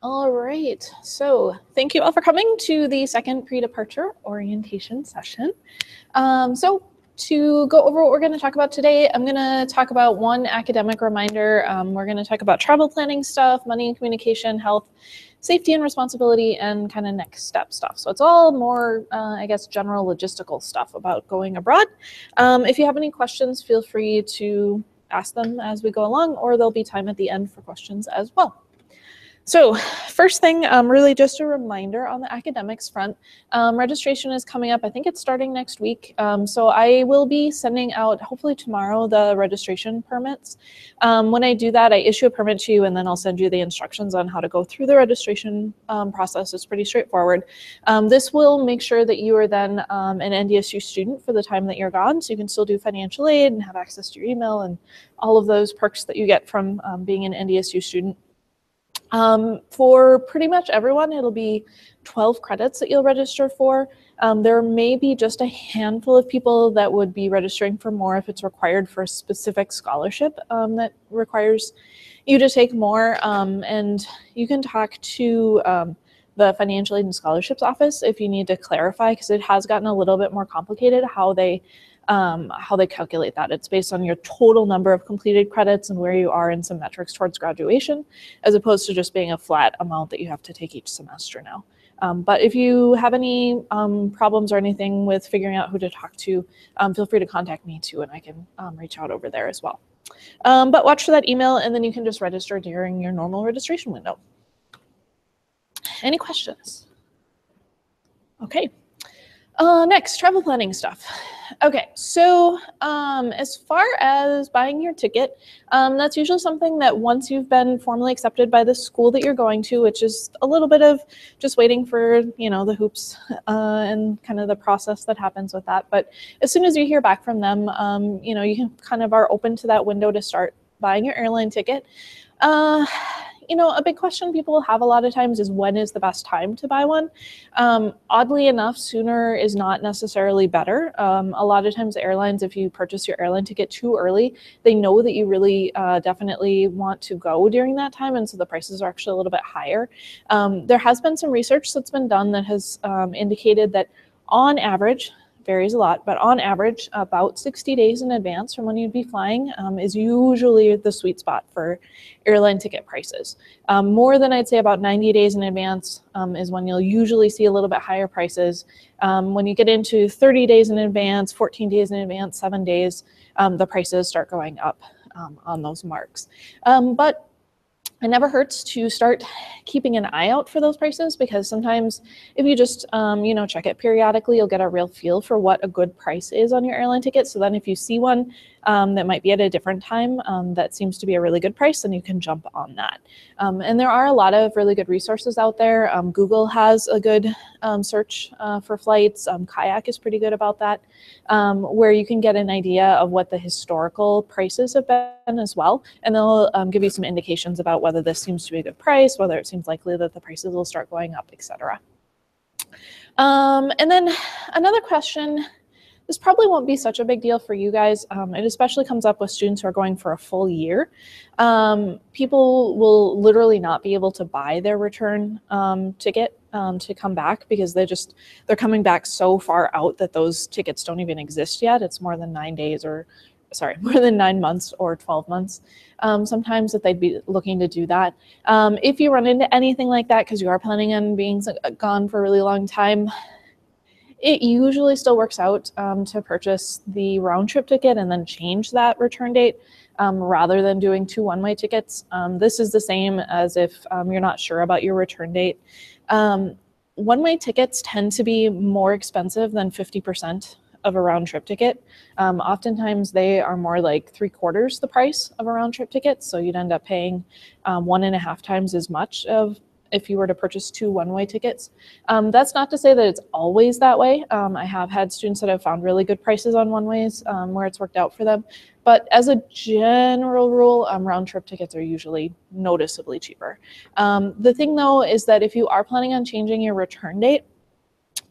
All right, so thank you all for coming to the second pre-departure orientation session. So to go over what we're going to talk about today, I'm going to talk about one academic reminder. We're going to talk about travel planning stuff, money and communication, health, safety and responsibility, and kind of next step stuff. So it's all more, I guess, general logistical stuff about going abroad. If you have any questions, feel free to ask them as we go along, or there'll be time at the end for questions as well. So first thing, really just a reminder on the academics front, registration is coming up. I think it's starting next week. So I will be sending out, hopefully tomorrow, the registration permits. When I do that, I issue a permit to you and then I'll send you the instructions on how to go through the registration process. It's pretty straightforward. This will make sure that you are then an NDSU student for the time that you're gone. So you can still do financial aid and have access to your email and all of those perks that you get from being an NDSU student. For pretty much everyone, it'll be 12 credits that you'll register for. There may be just a handful of people that would be registering for more if it's required for a specific scholarship that requires you to take more. And you can talk to the Financial Aid and Scholarships Office if you need to clarify, because it has gotten a little bit more complicated how they calculate that. It's based on your total number of completed credits and where you are in some metrics towards graduation, as opposed to just being a flat amount that you have to take each semester now. But if you have any problems or anything with figuring out who to talk to, feel free to contact me too, and I can reach out over there as well. But watch for that email, and then you can just register during your normal registration window. Any questions? Okay. Next, travel planning stuff. Okay, so as far as buying your ticket, that's usually something that once you've been formally accepted by the school that you're going to, which is a little bit of just waiting for, the hoops and kind of the process that happens with that. But as soon as you hear back from them, you can kind of are open to that window to start buying your airline ticket. A big question people have a lot of times is when is the best time to buy one? Oddly enough, sooner is not necessarily better. A lot of times airlines, if you purchase your airline ticket too early, they know that you really definitely want to go during that time, and so the prices are actually a little bit higher. There has been some research that's been done that has indicated that on average, varies a lot, but on average, about 60 days in advance from when you'd be flying is usually the sweet spot for airline ticket prices. More than I'd say about 90 days in advance is when you'll usually see a little bit higher prices. When you get into 30 days in advance, 14 days in advance, 7 days, the prices start going up on those marks. But it never hurts to start keeping an eye out for those prices, because sometimes if you just, check it periodically, you'll get a real feel for what a good price is on your airline ticket. So then if you see one that might be at a different time that seems to be a really good price, then you can jump on that. And there are a lot of really good resources out there. Google has a good search for flights. Kayak is pretty good about that, where you can get an idea of what the historical prices have been as well. And they'll give you some indications about whether this seems to be a good price, whether it seems likely that the prices will start going up, etc. And then another question, this probably won't be such a big deal for you guys. It especially comes up with students who are going for a full year. People will literally not be able to buy their return ticket to come back, because they're coming back so far out that those tickets don't even exist yet. It's more than 9 days more than 9 months or 12 months sometimes that they'd be looking to do that. If you run into anything like that, because you are planning on being gone for a really long time, it usually still works out to purchase the round trip ticket and then change that return date rather than doing 2 one-way tickets. This is the same as if you're not sure about your return date. One-way tickets tend to be more expensive than 50% of a round trip ticket. Oftentimes they are more like 3/4 the price of a round trip ticket. So you'd end up paying 1.5 times as much of if you were to purchase 2 one-way tickets. That's not to say that it's always that way. I have had students that have found really good prices on one-ways where it's worked out for them. But as a general rule, round trip tickets are usually noticeably cheaper. The thing though is that if you are planning on changing your return date,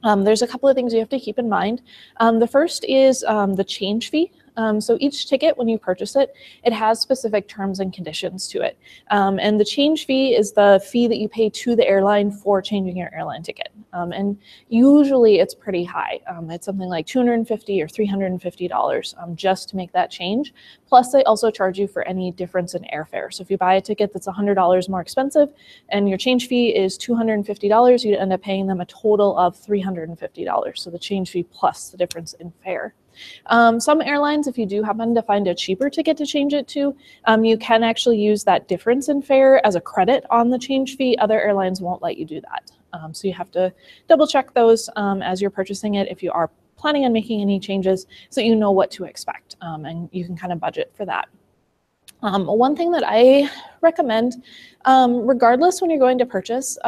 there's a couple of things you have to keep in mind. The first is the change fee. So each ticket, when you purchase it, it has specific terms and conditions to it. And the change fee is the fee that you pay to the airline for changing your airline ticket. And usually it's pretty high. It's something like $250 or $350 just to make that change. Plus they also charge you for any difference in airfare. So if you buy a ticket that's $100 more expensive and your change fee is $250, you'd end up paying them a total of $350. So the change fee plus the difference in fare. Some airlines, if you do happen to find a cheaper ticket to change it to, you can actually use that difference in fare as a credit on the change fee. Other airlines won't let you do that. So you have to double check those as you're purchasing it if you are planning on making any changes so you know what to expect and you can kind of budget for that. One thing that I recommend, regardless when you're going to purchase,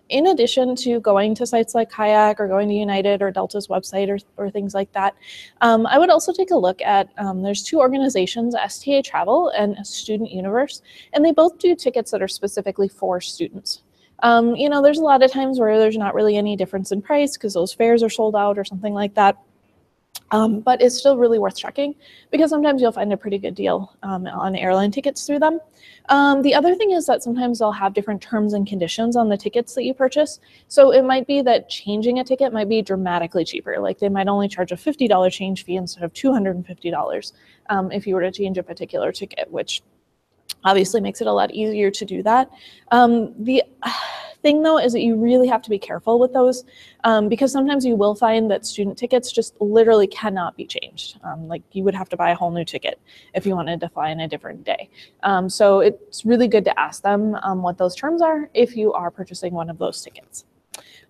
in addition to going to sites like Kayak or going to United or Delta's website or things like that, I would also take a look at, there's two organizations, STA Travel and Student Universe, and they both do tickets that are specifically for students. You know, there's a lot of times where there's not really any difference in price because those fares are sold out or something like that. But it's still really worth checking because sometimes you'll find a pretty good deal on airline tickets through them. The other thing is that sometimes they'll have different terms and conditions on the tickets that you purchase. So it might be that changing a ticket might be dramatically cheaper. Like they might only charge a $50 change fee instead of $250 if you were to change a particular ticket, which obviously makes it a lot easier to do that. The thing though is that you really have to be careful with those because sometimes you will find that student tickets just literally cannot be changed. Like you would have to buy a whole new ticket if you wanted to fly in a different day. So it's really good to ask them what those terms are if you are purchasing one of those tickets.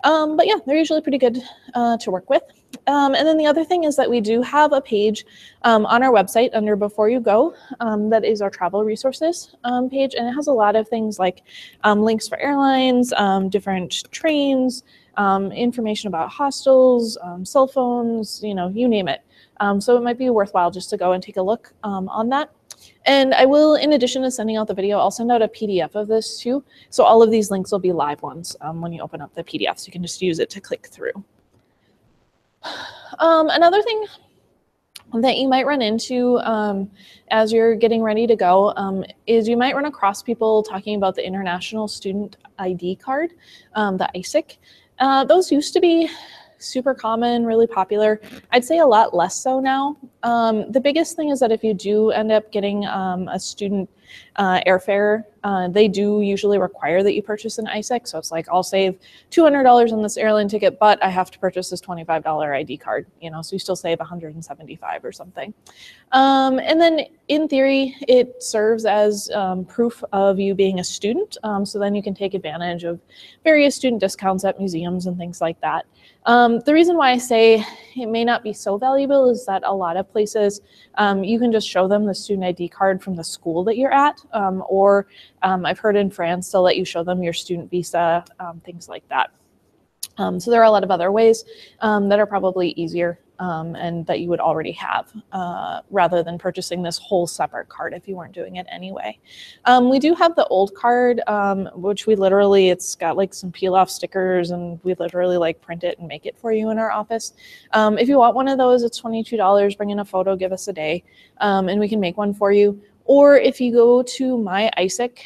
But yeah, they're usually pretty good to work with. And then the other thing is that we do have a page on our website under Before You Go that is our travel resources page, and it has a lot of things like links for airlines, different trains, information about hostels, cell phones, you know, you name it. So it might be worthwhile just to go and take a look on that. And I will, in addition to sending out the video, I'll send out a PDF of this too. So all of these links will be live ones when you open up the PDF. So you can just use it to click through. Another thing that you might run into as you're getting ready to go is you might run across people talking about the International Student ID card, the ISIC. Those used to be super common, really popular. I'd say a lot less so now. The biggest thing is that if you do end up getting a student airfare, they do usually require that you purchase an ISIC. So it's like, I'll save $200 on this airline ticket, but I have to purchase this $25 ID card, you know, so you still save $175 or something. And then in theory, it serves as proof of you being a student. So then you can take advantage of various student discounts at museums and things like that. The reason why I say it may not be so valuable is that a lot of places you can just show them the student ID card from the school that you're at, or I've heard in France they'll let you show them your student visa, things like that. So there are a lot of other ways that are probably easier and that you would already have rather than purchasing this whole separate card if you weren't doing it anyway. We do have the old card, which we literally, it's got like some peel off stickers and we literally like print it and make it for you in our office. If you want one of those, it's $22, bring in a photo, give us a day, and we can make one for you. Or if you go to My ISIC,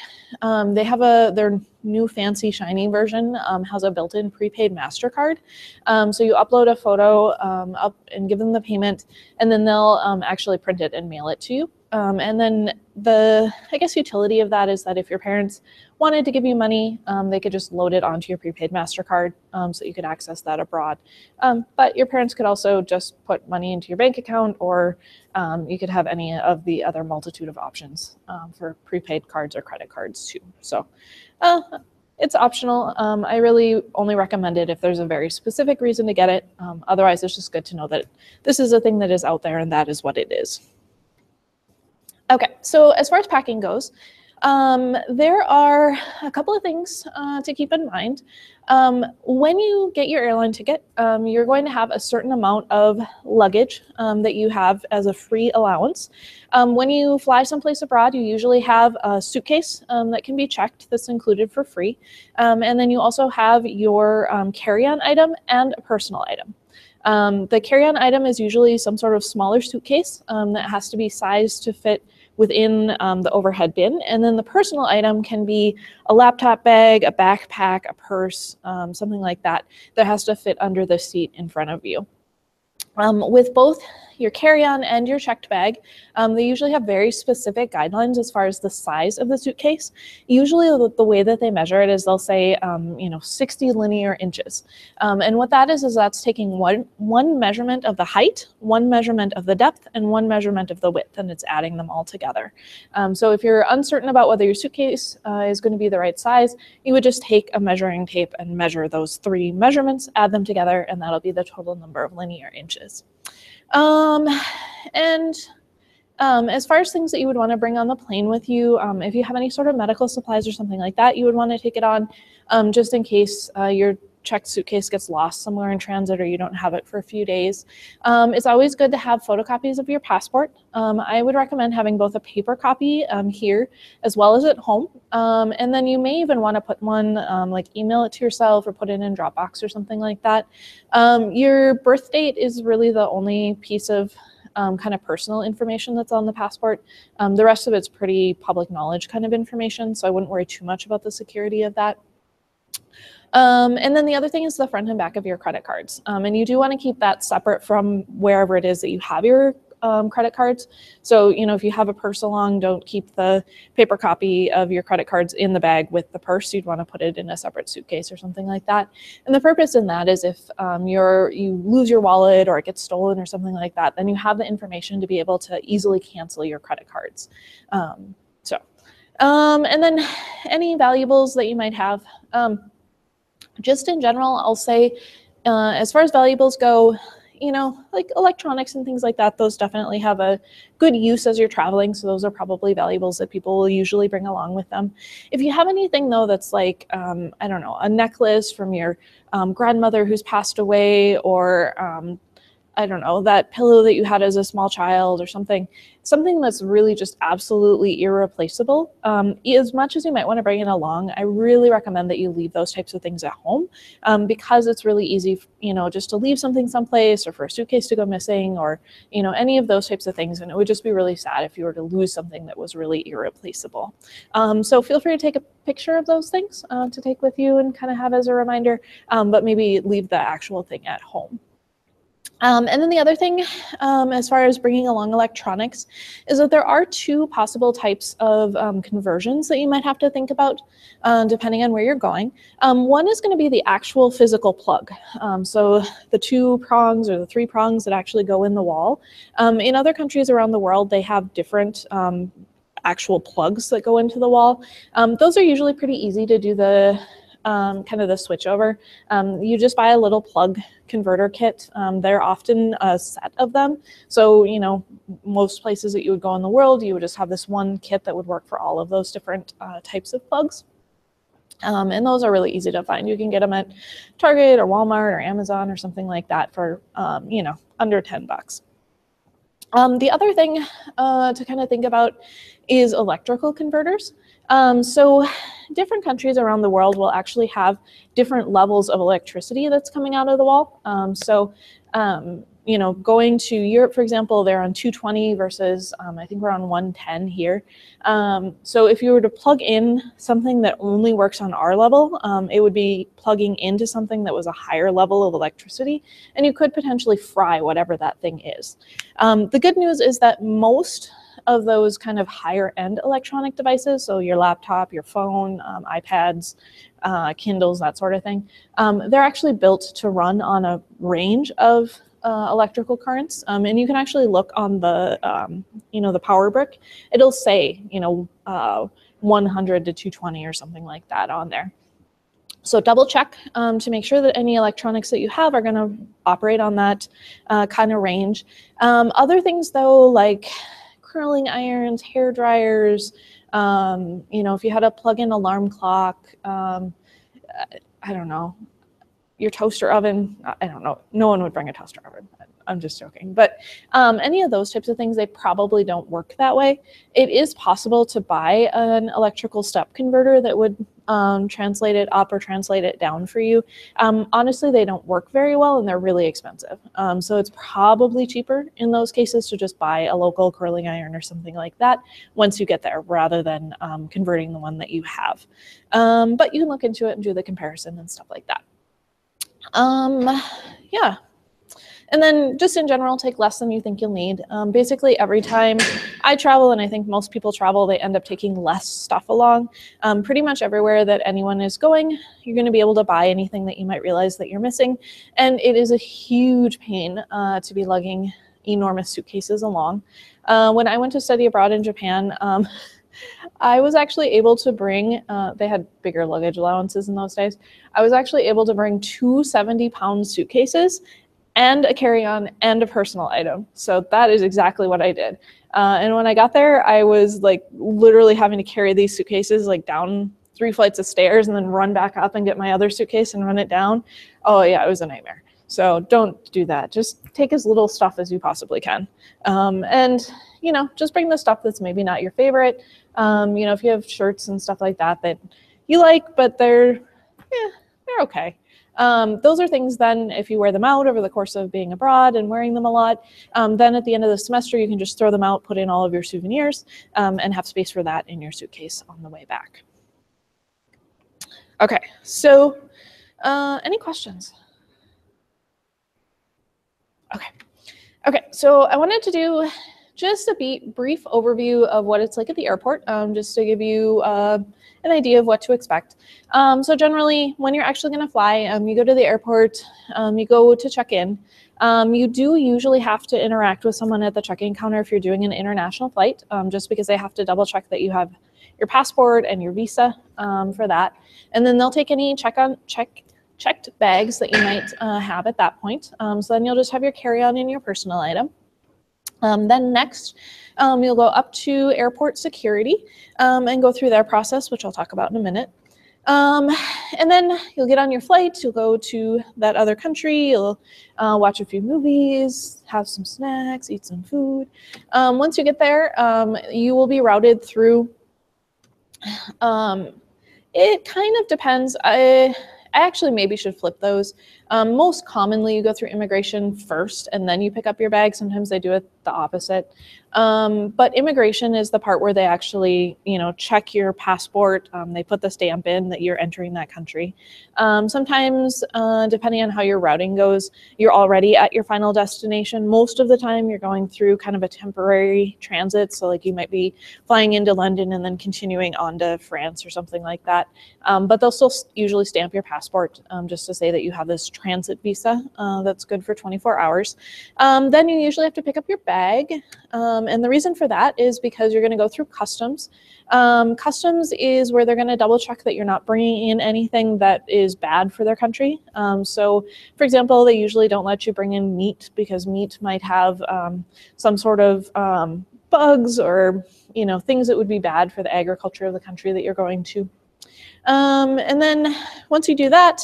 they have their new fancy shiny version has a built-in prepaid MasterCard. So you upload a photo up and give them the payment, and then they'll actually print it and mail it to you. And then the, I guess, utility of that is that if your parents wanted to give you money, they could just load it onto your prepaid MasterCard so you could access that abroad. But your parents could also just put money into your bank account, or you could have any of the other multitude of options for prepaid cards or credit cards too. So it's optional. I really only recommend it if there's a very specific reason to get it. Otherwise, it's just good to know that this is a thing that is out there and that is what it is. Okay, so as far as packing goes, there are a couple of things to keep in mind. When you get your airline ticket, you're going to have a certain amount of luggage that you have as a free allowance. When you fly someplace abroad, you usually have a suitcase that can be checked that's included for free. And then you also have your carry-on item and a personal item. The carry-on item is usually some sort of smaller suitcase that has to be sized to fit within the overhead bin. And then the personal item can be a laptop bag, a backpack, a purse, something like that has to fit under the seat in front of you. With both your carry-on and your checked bag, they usually have very specific guidelines as far as the size of the suitcase. Usually the way that they measure it is they'll say, 60 linear inches. And what that is that's taking one measurement of the height, one measurement of the depth, and one measurement of the width, and it's adding them all together. So if you're uncertain about whether your suitcase is going to be the right size, you would just take a measuring tape and measure those 3 measurements, add them together, and that'll be the total number of linear inches. As far as things that you would want to bring on the plane with you, if you have any sort of medical supplies or something like that, you would want to take it on just in case your checked suitcase gets lost somewhere in transit or you don't have it for a few days. It's always good to have photocopies of your passport. I would recommend having both a paper copy here as well as at home. And then you may even want to put one, like email it to yourself or put it in Dropbox or something like that. Your birth date is really the only piece of kind of personal information that's on the passport. The rest of it's pretty public knowledge kind of information, so I wouldn't worry too much about the security of that. And then the other thing is the front and back of your credit cards. And you do want to keep that separate from wherever it is that you have your credit cards. So, if you have a purse along, don't keep the paper copy of your credit cards in the bag with the purse. You'd want to put it in a separate suitcase or something like that. And the purpose in that is if you lose your wallet or it gets stolen or something like that, then you have the information to be able to easily cancel your credit cards. And then any valuables that you might have. Just in general, I'll say, as far as valuables go, like electronics and things like that, those definitely have a good use as you're traveling. So those are probably valuables that people will usually bring along with them. If you have anything though, that's like, I don't know, a necklace from your grandmother who's passed away, or I don't know, that pillow that you had as a small child or something that's really just absolutely irreplaceable. As much as you might want to bring it along, I really recommend that you leave those types of things at home because it's really easy, just to leave something someplace or for a suitcase to go missing or, any of those types of things. And it would just be really sad if you were to lose something that was really irreplaceable. So feel free to take a picture of those things to take with you and kind of have as a reminder, but maybe leave the actual thing at home. And then the other thing, as far as bringing along electronics, is that there are 2 possible types of conversions that you might have to think about depending on where you're going. One is going to be the actual physical plug. So the 2 prongs or the 3 prongs that actually go in the wall. In other countries around the world, they have different actual plugs that go into the wall. Those are usually pretty easy to do the kind of the switch over. You just buy a little plug converter kit. They're often a set of them. So, most places that you would go in the world, you would just have this one kit that would work for all of those different types of plugs. And those are really easy to find. You can get them at Target or Walmart or Amazon or something like that for, under $10. The other thing to kind of think about is electrical converters. So different countries around the world will actually have different levels of electricity that's coming out of the wall. Going to Europe, for example, they're on 220 versus I think we're on 110 here. So if you were to plug in something that only works on our level, it would be plugging into something that was a higher level of electricity, and you could potentially fry whatever that thing is. The good news is that most of those kind of higher end electronic devices, so your laptop, your phone, iPads, Kindles, that sort of thing, they're actually built to run on a range of electrical currents, and you can actually look on the the power brick. It'll say 100 to 220 or something like that on there. So double check to make sure that any electronics that you have are going to operate on that kind of range. Other things though, like curling irons, hair dryers, if you had a plug-in alarm clock, I don't know, your toaster oven, I don't know, no one would bring a toaster oven. I'm just joking. But any of those types of things, they probably don't work that way. It is possible to buy an electrical step converter that would translate it up or translate it down for you. Honestly, they don't work very well and they're really expensive. So it's probably cheaper in those cases to just buy a local curling iron or something like that once you get there, rather than converting the one that you have. But you can look into it and do the comparison and stuff like that. Yeah. And then just in general, take less than you think you'll need. Basically, every time I travel, and I think most people travel, they end up taking less stuff along. Pretty much everywhere that anyone is going, you're going to be able to buy anything that you might realize that you're missing. And it is a huge pain to be lugging enormous suitcases along. When I went to study abroad in Japan, I was actually able to bring, they had bigger luggage allowances in those days. I was actually able to bring 2 70-pound suitcases and a carry-on and a personal item. So that is exactly what I did. And when I got there, I was like literally having to carry these suitcases like down 3 flights of stairs and then run back up and get my other suitcase and run it down. Oh yeah, it was a nightmare. So don't do that. Just take as little stuff as you possibly can. And, you know, just bring the stuff that's maybe not your favorite. You know, if you have shirts and stuff like that that you like, but they're okay. Those are things then, if you wear them out over the course of being abroad and wearing them a lot, then at the end of the semester, you can just throw them out, put in all of your souvenirs, and have space for that in your suitcase on the way back. Okay, so any questions? Okay, so I wanted to do just a brief overview of what it's like at the airport, just to give you an idea of what to expect. So generally, when you're actually going to fly, you go to the airport, you go to check in. You do usually have to interact with someone at the check-in counter if you're doing an international flight, just because they have to double check that you have your passport and your visa for that. And then they'll take any checked bags that you might have at that point. So then you'll just have your carry-on and your personal item. Then next, you'll go up to airport security and go through their process, which I'll talk about in a minute. And then you'll get on your flight, you'll go to that other country, you'll watch a few movies, have some snacks, eat some food. Once you get there, you will be routed through, it kind of depends. I actually maybe should flip those. Most commonly, you go through immigration first and then you pick up your bag. Sometimes they do it the opposite. But immigration is the part where they actually, you know, check your passport. They put the stamp in that you're entering that country. Sometimes, depending on how your routing goes, you're already at your final destination. Most of the time, you're going through kind of a temporary transit. So like you might be flying into London and then continuing on to France or something like that. But they'll still usually stamp your passport just to say that you have this transit visa that's good for 24 hours. Then you usually have to pick up your bag. And the reason for that is because you're going to go through customs. Customs is where they're going to double check that you're not bringing in anything that is bad for their country. So, for example, they usually don't let you bring in meat because meat might have some sort of bugs or, you know, things that would be bad for the agriculture of the country that you're going to. And then once you do that,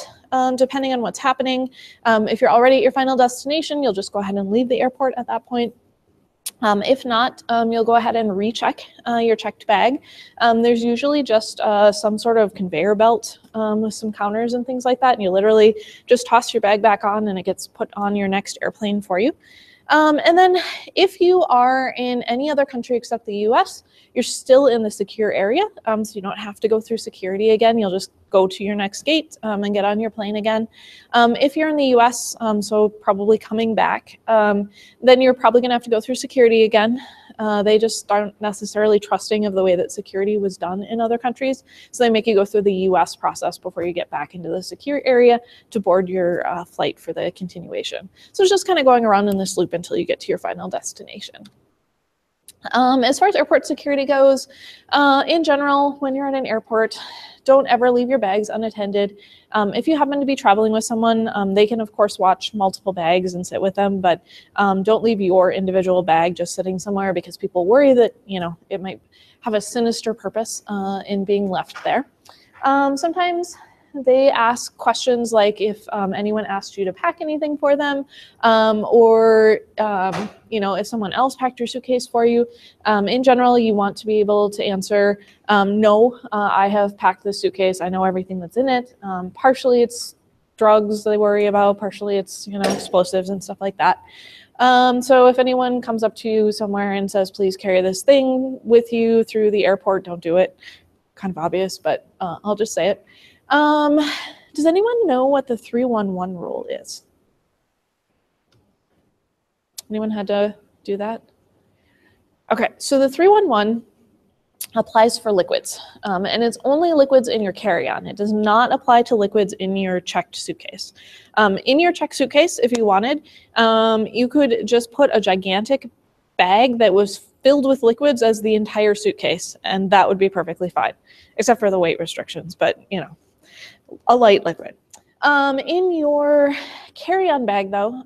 depending on what's happening, if you're already at your final destination, you'll just go ahead and leave the airport at that point. If not, you'll go ahead and recheck your checked bag. There's usually just some sort of conveyor belt with some counters and things like that, and you literally just toss your bag back on and it gets put on your next airplane for you. And then if you are in any other country except the US, you're still in the secure area, so you don't have to go through security again. You'll just go to your next gate and get on your plane again. If you're in the US, so probably coming back, then you're probably going to have to go through security again. They just aren't necessarily trusting of the way that security was done in other countries, so they make you go through the US process before you get back into the secure area to board your flight for the continuation. So it's just kind of going around in this loop until you get to your final destination. As far as airport security goes, in general, when you're at an airport, don't ever leave your bags unattended. If you happen to be traveling with someone, they can, of course, watch multiple bags and sit with them, but don't leave your individual bag just sitting somewhere because people worry that, you know, it might have a sinister purpose in being left there. Sometimes they ask questions like if anyone asked you to pack anything for them, or if someone else packed your suitcase for you. In general, you want to be able to answer, no, I have packed this suitcase. I know everything that's in it. Partially it's drugs they worry about, partially it's explosives and stuff like that. So if anyone comes up to you somewhere and says, please carry this thing with you through the airport, don't do it. Kind of obvious, but I'll just say it. Does anyone know what the 311 rule is? Anyone had to do that? Okay, so the 311 applies for liquids, and it's only liquids in your carry-on. It does not apply to liquids in your checked suitcase. In your checked suitcase, if you wanted, you could just put a gigantic bag that was filled with liquids as the entire suitcase, and that would be perfectly fine, except for the weight restrictions, but a light liquid. In your carry-on bag, though,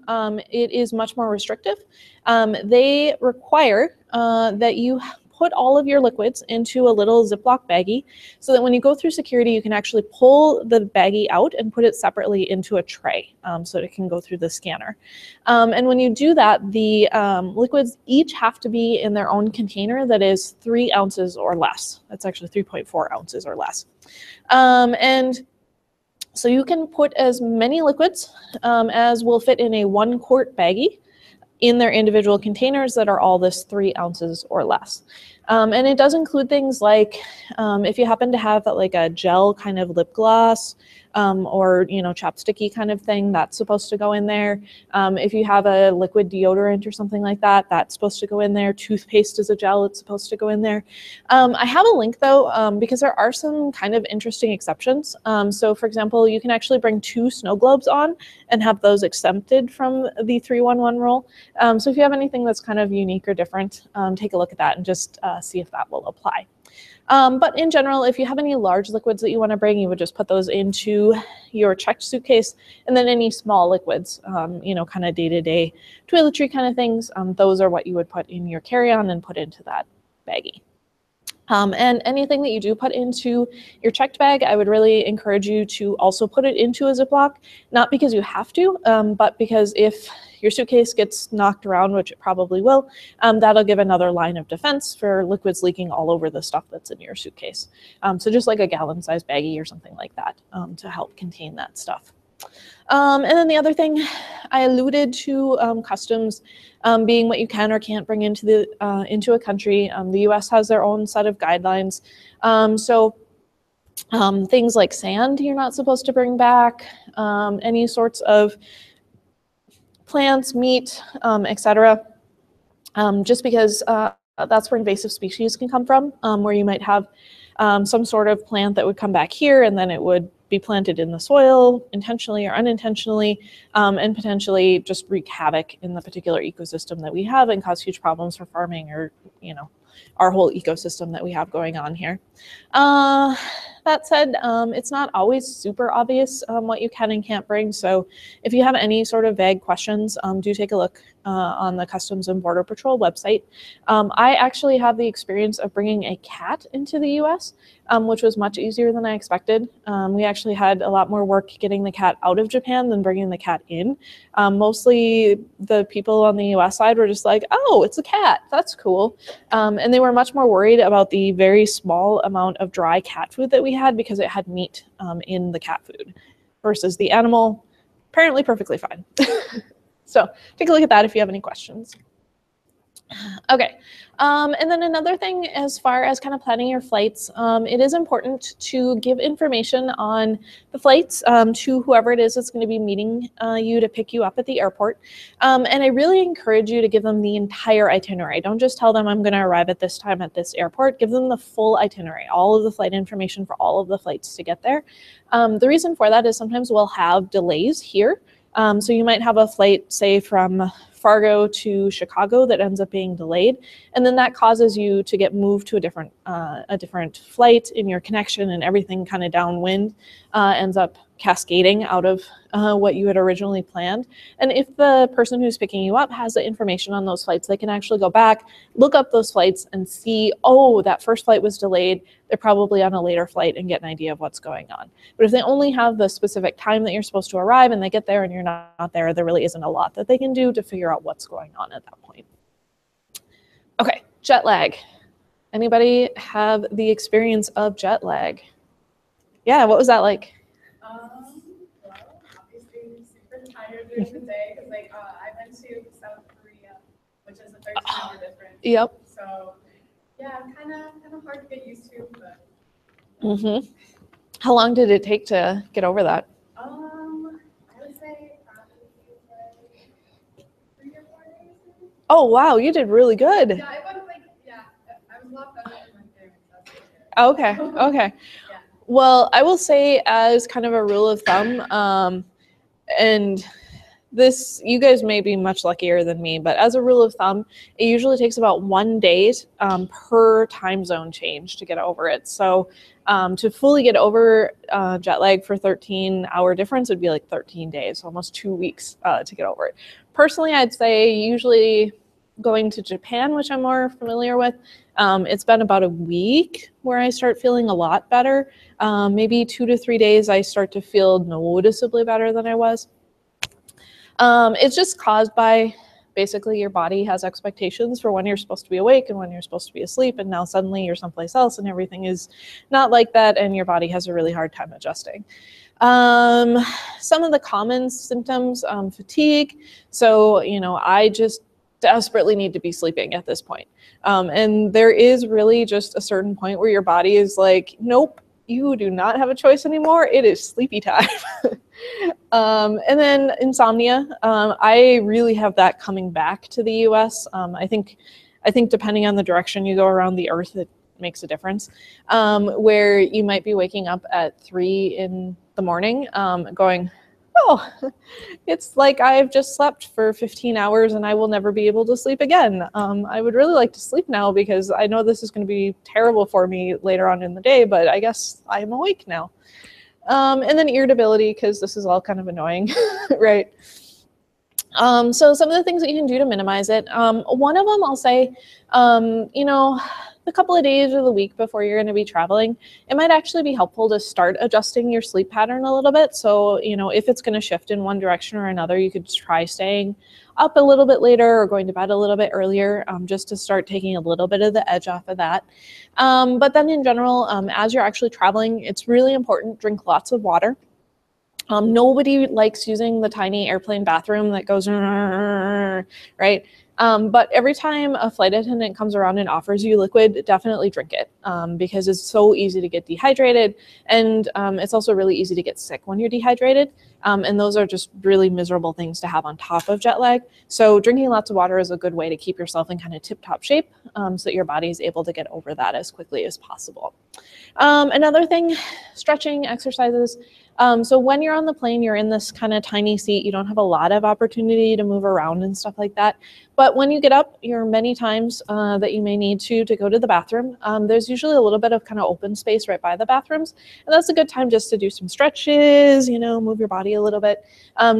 it is much more restrictive. They require that you put all of your liquids into a little Ziploc baggie so that when you go through security, you can actually pull the baggie out and put it separately into a tray so that it can go through the scanner. And when you do that, the liquids each have to be in their own container that is 3 ounces or less. That's actually 3.4 ounces or less. And so you can put as many liquids as will fit in a 1-quart baggie in their individual containers that are all this 3 ounces or less. And it does include things like if you happen to have like a gel kind of lip gloss or chapsticky kind of thing, that's supposed to go in there. If you have a liquid deodorant or something like that, that's supposed to go in there. Toothpaste is a gel, it's supposed to go in there. I have a link though, because there are some kind of interesting exceptions. So for example, you can actually bring 2 snow globes on and have those exempted from the 311 rule. So if you have anything that's kind of unique or different, take a look at that and just see if that will apply. But in general, if you have any large liquids that you want to bring, you would just put those into your checked suitcase, and then any small liquids, kind of day-to-day toiletry kind of things, those are what you would put in your carry-on and put into that baggie. And anything that you do put into your checked bag, I would really encourage you to also put it into a Ziploc, not because you have to, but because if your suitcase gets knocked around, which it probably will, that'll give another line of defense for liquids leaking all over the stuff that's in your suitcase. So just like a gallon-sized baggie or something like that to help contain that stuff. And then the other thing I alluded to, customs being what you can or can't bring into a country. The U.S. has their own set of guidelines. So things like sand you're not supposed to bring back, any sorts of plants, meat, etc. Just because that's where invasive species can come from, where you might have some sort of plant that would come back here and then it would be planted in the soil intentionally or unintentionally, and potentially just wreak havoc in the particular ecosystem that we have and cause huge problems for farming or, our whole ecosystem that we have going on here. That said, it's not always super obvious what you can and can't bring. So if you have any sort of vague questions, do take a look on the Customs and Border Patrol website. I actually have the experience of bringing a cat into the US, which was much easier than I expected. We actually had a lot more work getting the cat out of Japan than bringing the cat in. Mostly the people on the US side were just like, oh, it's a cat, that's cool. And they were much more worried about the very small amount of dry cat food that we had because it had meat in the cat food versus the animal, apparently perfectly fine. So take a look at that if you have any questions. Okay, and then another thing as far as kind of planning your flights, it is important to give information on the flights to whoever it is that's going to be meeting you to pick you up at the airport. And I really encourage you to give them the entire itinerary. Don't just tell them I'm going to arrive at this time at this airport. Give them the full itinerary, all of the flight information for all of the flights to get there. The reason for that is sometimes we'll have delays here. So you might have a flight, say, from Fargo to Chicago that ends up being delayed. And then that causes you to get moved to a different flight, in your connection and everything kind of downwind ends up cascading out of what you had originally planned. And if the person who's picking you up has the information on those flights, they can actually go back, look up those flights and see, oh, that first flight was delayed. They're probably on a later flight, and get an idea of what's going on. But if they only have the specific time that you're supposed to arrive and they get there and you're not there, there really isn't a lot that they can do to figure out what's going on at that point. Okay, jet lag. Anybody have the experience of jet lag? Yeah, what was that like? Well, obviously super tired during the day because I went to South Korea, which is a 13-hour difference. Yep. So yeah, kind of hard to get used to, but. Mm-hmm. How long did it take to get over that? I would say probably like 3 or 4 days. Oh wow, you did really good. Yeah, I was a lot better than my parents. Okay. Yeah. Well, I will say, as kind of a rule of thumb, and this, you guys may be much luckier than me, but as a rule of thumb, it usually takes about 1 day per time zone change to get over it. So to fully get over jet lag for 13-hour difference would be like 13 days, almost 2 weeks to get over it. Personally, I'd say usually going to Japan, which I'm more familiar with, it's been about a week where I start feeling a lot better. Maybe 2 to 3 days, I start to feel noticeably better than I was. It's just caused by basically your body has expectations for when you're supposed to be awake and when you're supposed to be asleep, and now suddenly you're someplace else and everything is not like that, and your body has a really hard time adjusting. Some of the common symptoms, fatigue. So, I just desperately need to be sleeping at this point. And there is really just a certain point where your body is like, nope, you do not have a choice anymore. It is sleepy time. And then insomnia. I really have that coming back to the US. I think depending on the direction you go around the earth, it makes a difference. Where you might be waking up at 3 in the morning, going, oh, it's like I've just slept for 15 hours and I will never be able to sleep again. I would really like to sleep now because I know this is going to be terrible for me later on in the day, but I guess I'm awake now. And then irritability, because this is all kind of annoying, right? So some of the things that you can do to minimize it. One of them, I'll say, a couple of days or the week before you're going to be traveling, it might actually be helpful to start adjusting your sleep pattern a little bit. So, if it's going to shift in one direction or another, you could try staying up a little bit later or going to bed a little bit earlier, just to start taking a little bit of the edge off of that. But then in general, as you're actually traveling, it's really important, drink lots of water. Nobody likes using the tiny airplane bathroom that goes, right? But every time a flight attendant comes around and offers you liquid, definitely drink it, because it's so easy to get dehydrated, and it's also really easy to get sick when you're dehydrated. And those are just really miserable things to have on top of jet lag. So drinking lots of water is a good way to keep yourself in kind of tip-top shape, so that your body is able to get over that as quickly as possible. Another thing, stretching exercises. So when you're on the plane, you're in this kind of tiny seat. You don't have a lot of opportunity to move around and stuff like that. But when you get up, you're many times that you may need to go to the bathroom. There's usually a little bit of kind of open space right by the bathrooms. And that's a good time just to do some stretches, move your body a little bit,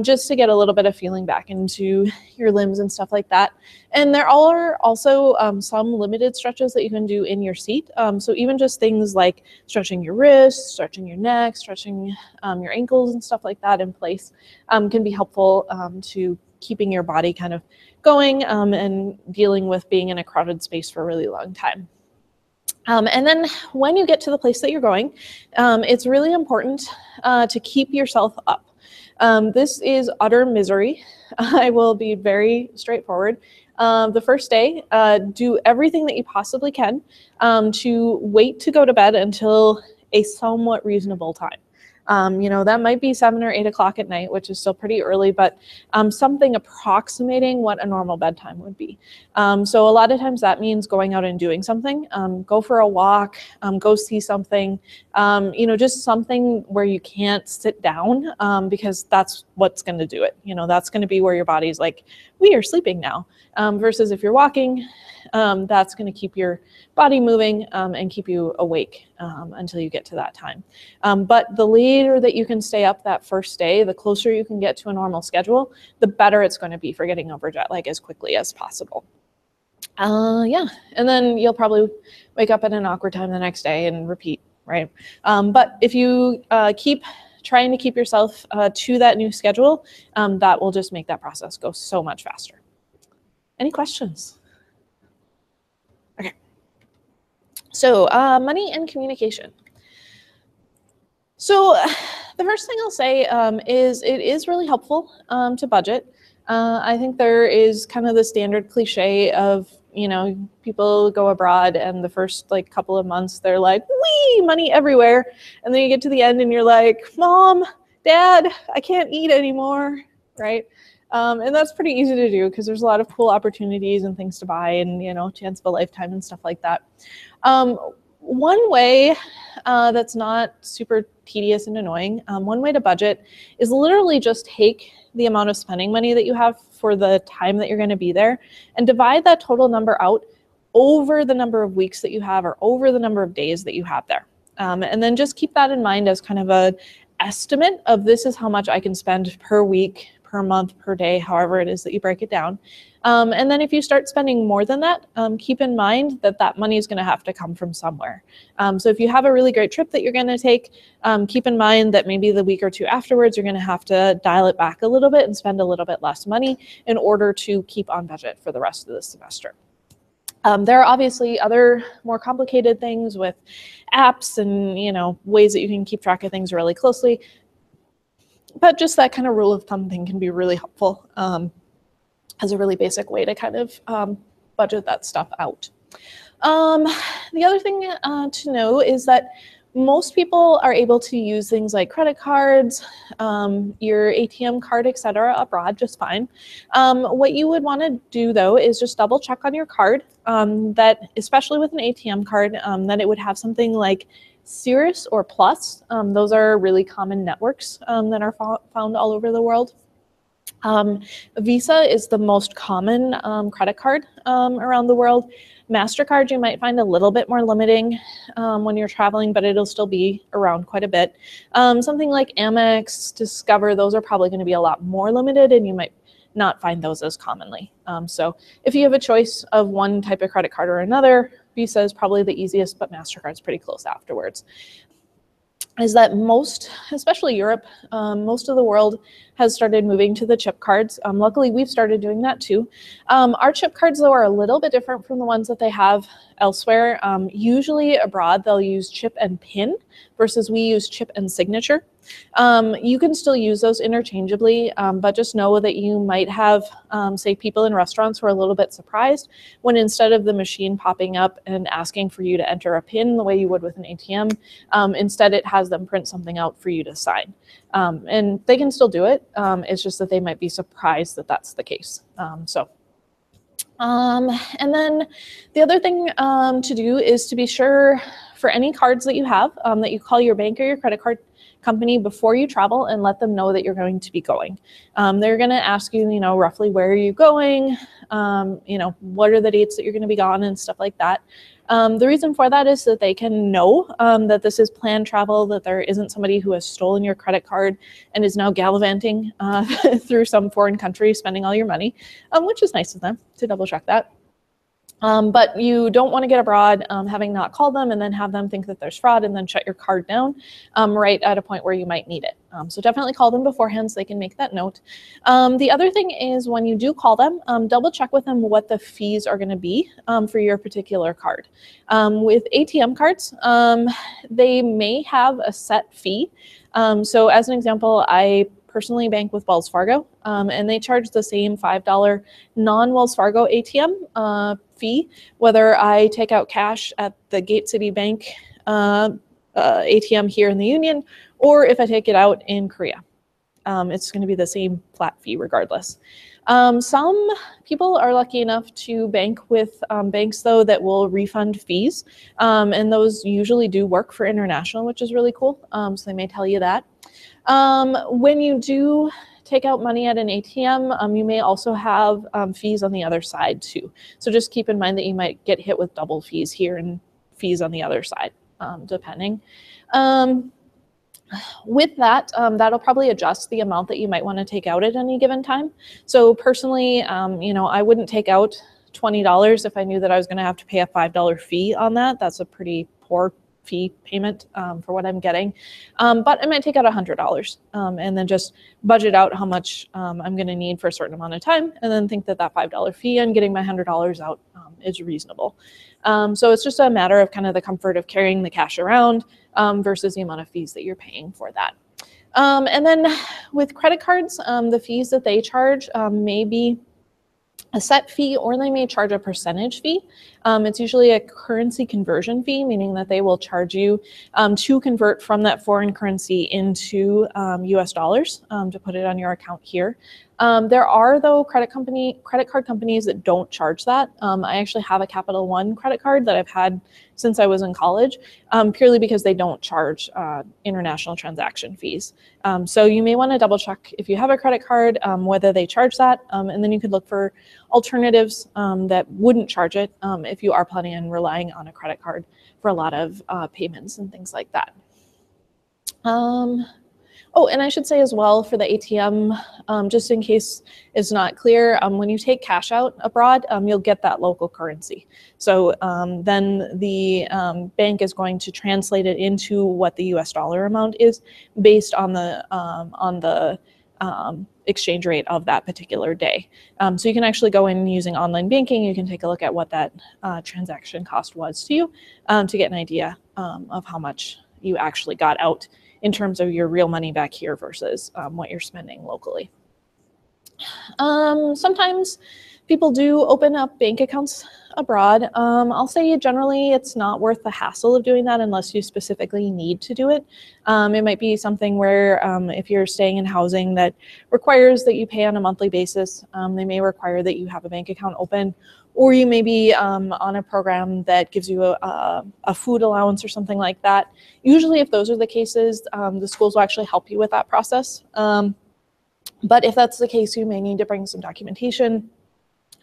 just to get a little bit of feeling back into your limbs and stuff like that. And there are also some limited stretches that you can do in your seat. So even just things like stretching your wrists, stretching your neck, stretching your ankles and stuff like that in place can be helpful to keeping your body kind of going and dealing with being in a crowded space for a really long time. And then when you get to the place that you're going, it's really important to keep yourself up. This is utter misery. I will be very straightforward. The first day, do everything that you possibly can to wait to go to bed until a somewhat reasonable time. You know, that might be 7 or 8 o'clock at night, which is still pretty early, but something approximating what a normal bedtime would be. So a lot of times that means going out and doing something. Go for a walk, go see something, you know, just something where you can't sit down, because that's what's going to do it. You know, that's going to be where your body's like, we are sleeping now. Versus if you're walking, that's going to keep your body moving and keep you awake until you get to that time. But the later that you can stay up that first day, the closer you can get to a normal schedule, the better it's going to be for getting over jet lag as quickly as possible. Yeah, and then you'll probably wake up at an awkward time the next day and repeat, right? But if you keep trying to keep yourself to that new schedule, that will just make that process go so much faster. Any questions? Okay. So money and communication. So the first thing I'll say is it is really helpful to budget. I think there is kind of the standard cliche of, you know, people go abroad and the first like couple of months they're like, wee, money everywhere. And then you get to the end and you're like, Mom, Dad, I can't eat anymore, right? And that's pretty easy to do because there's a lot of cool opportunities and things to buy and, you know, chance of a lifetime and stuff like that. One way that's not super tedious and annoying, one way to budget is literally just take the amount of spending money that you have for the time that you're going to be there and divide that total number out over the number of weeks that you have or over the number of days that you have there. And then just keep that in mind as kind of an estimate of this is how much I can spend per week, per month, per day, however it is that you break it down. And then if you start spending more than that, keep in mind that that money is going to have to come from somewhere. So if you have a really great trip that you're going to take, keep in mind that maybe the week or two afterwards, you're going to have to dial it back a little bit and spend a little bit less money in order to keep on budget for the rest of the semester. There are obviously other more complicated things with apps and, you know, ways that you can keep track of things really closely. But just that kind of rule of thumb thing can be really helpful as a really basic way to kind of budget that stuff out. The other thing to know is that most people are able to use things like credit cards, your ATM card, etc. abroad just fine. What you would want to do though is just double check on your card that, especially with an ATM card, that it would have something like Cirrus or Plus. Those are really common networks that are found all over the world. Visa is the most common credit card around the world. MasterCard you might find a little bit more limiting when you're traveling, but it'll still be around quite a bit. Something like Amex, Discover, those are probably going to be a lot more limited and you might not find those as commonly. So if you have a choice of one type of credit card or another, Visa is probably the easiest, but MasterCard's pretty close afterwards. Is that most, especially Europe, most of the world has started moving to the chip cards. Luckily, we've started doing that too. Our chip cards, though, are a little bit different from the ones that they have elsewhere. Usually abroad, they'll use chip and PIN versus we use chip and signature. You can still use those interchangeably, but just know that you might have, say, people in restaurants who are a little bit surprised when instead of the machine popping up and asking for you to enter a PIN the way you would with an ATM, instead it has them print something out for you to sign. And they can still do it. It's just that they might be surprised that that's the case. And then the other thing to do is to be sure for any cards that you have that you call your bank or your credit card company before you travel and let them know that you're going to be going. They're going to ask you, you know, roughly where are you going, you know, what are the dates that you're going to be gone and stuff like that. The reason for that is that they can know that this is planned travel, that there isn't somebody who has stolen your credit card and is now gallivanting through some foreign country spending all your money, which is nice of them to double check that. But you don't want to get abroad having not called them and then have them think that there's fraud and then shut your card down right at a point where you might need it. So definitely call them beforehand so they can make that note. The other thing is when you do call them, double check with them what the fees are going to be for your particular card. With ATM cards, they may have a set fee. So as an example, I personally bank with Wells Fargo, and they charge the same $5 non-Wells Fargo ATM fee, whether I take out cash at the Gate City Bank ATM here in the Union, or if I take it out in Korea. It's going to be the same flat fee regardless. Some people are lucky enough to bank with banks, though, that will refund fees. And those usually do work for international, which is really cool. So they may tell you that. When you do take out money at an ATM, you may also have fees on the other side too. So just keep in mind that you might get hit with double fees here and fees on the other side, depending. With that, that'll probably adjust the amount that you might want to take out at any given time. So personally, I wouldn't take out $20 if I knew that I was going to have to pay a $5 fee on that. That's a pretty poor fee payment for what I'm getting. But I might take out $100 and then just budget out how much I'm going to need for a certain amount of time, and then think that that $5 fee and getting my $100 out is reasonable. So it's just a matter of kind of the comfort of carrying the cash around versus the amount of fees that you're paying for that. And then with credit cards, the fees that they charge may be a set fee, or they may charge a percentage fee. It's usually a currency conversion fee, meaning that they will charge you to convert from that foreign currency into US dollars to put it on your account here. There are, though, credit card companies that don't charge that. I actually have a Capital One credit card that I've had since I was in college, purely because they don't charge international transaction fees. So you may want to double check if you have a credit card, whether they charge that, and then you could look for alternatives that wouldn't charge it if you are planning on relying on a credit card for a lot of payments and things like that. Oh, and I should say as well for the ATM, just in case it's not clear, when you take cash out abroad, you'll get that local currency. So then the bank is going to translate it into what the US dollar amount is based on the exchange rate of that particular day. So you can actually go in using online banking. You can take a look at what that transaction cost was to you to get an idea of how much you actually got out in terms of your real money back here versus what you're spending locally. Sometimes people do open up bank accounts abroad. I'll say generally it's not worth the hassle of doing that unless you specifically need to do it. It might be something where if you're staying in housing that requires that you pay on a monthly basis, they may require that you have a bank account open, or you may be on a program that gives you a food allowance or something like that. Usually if those are the cases, the schools will actually help you with that process. But if that's the case, you may need to bring some documentation,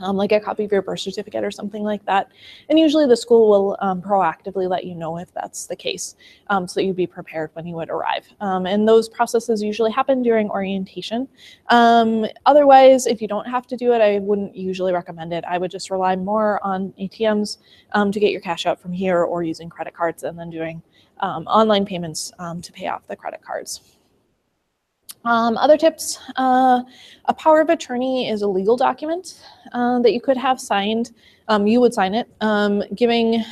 like a copy of your birth certificate or something like that. And usually the school will proactively let you know if that's the case, so that you'd be prepared when you would arrive. And those processes usually happen during orientation. Otherwise, if you don't have to do it, I wouldn't usually recommend it. I would just rely more on ATMs to get your cash out from here, or using credit cards and then doing online payments to pay off the credit cards. Other tips, a power of attorney is a legal document that you could have signed. You would sign it, giving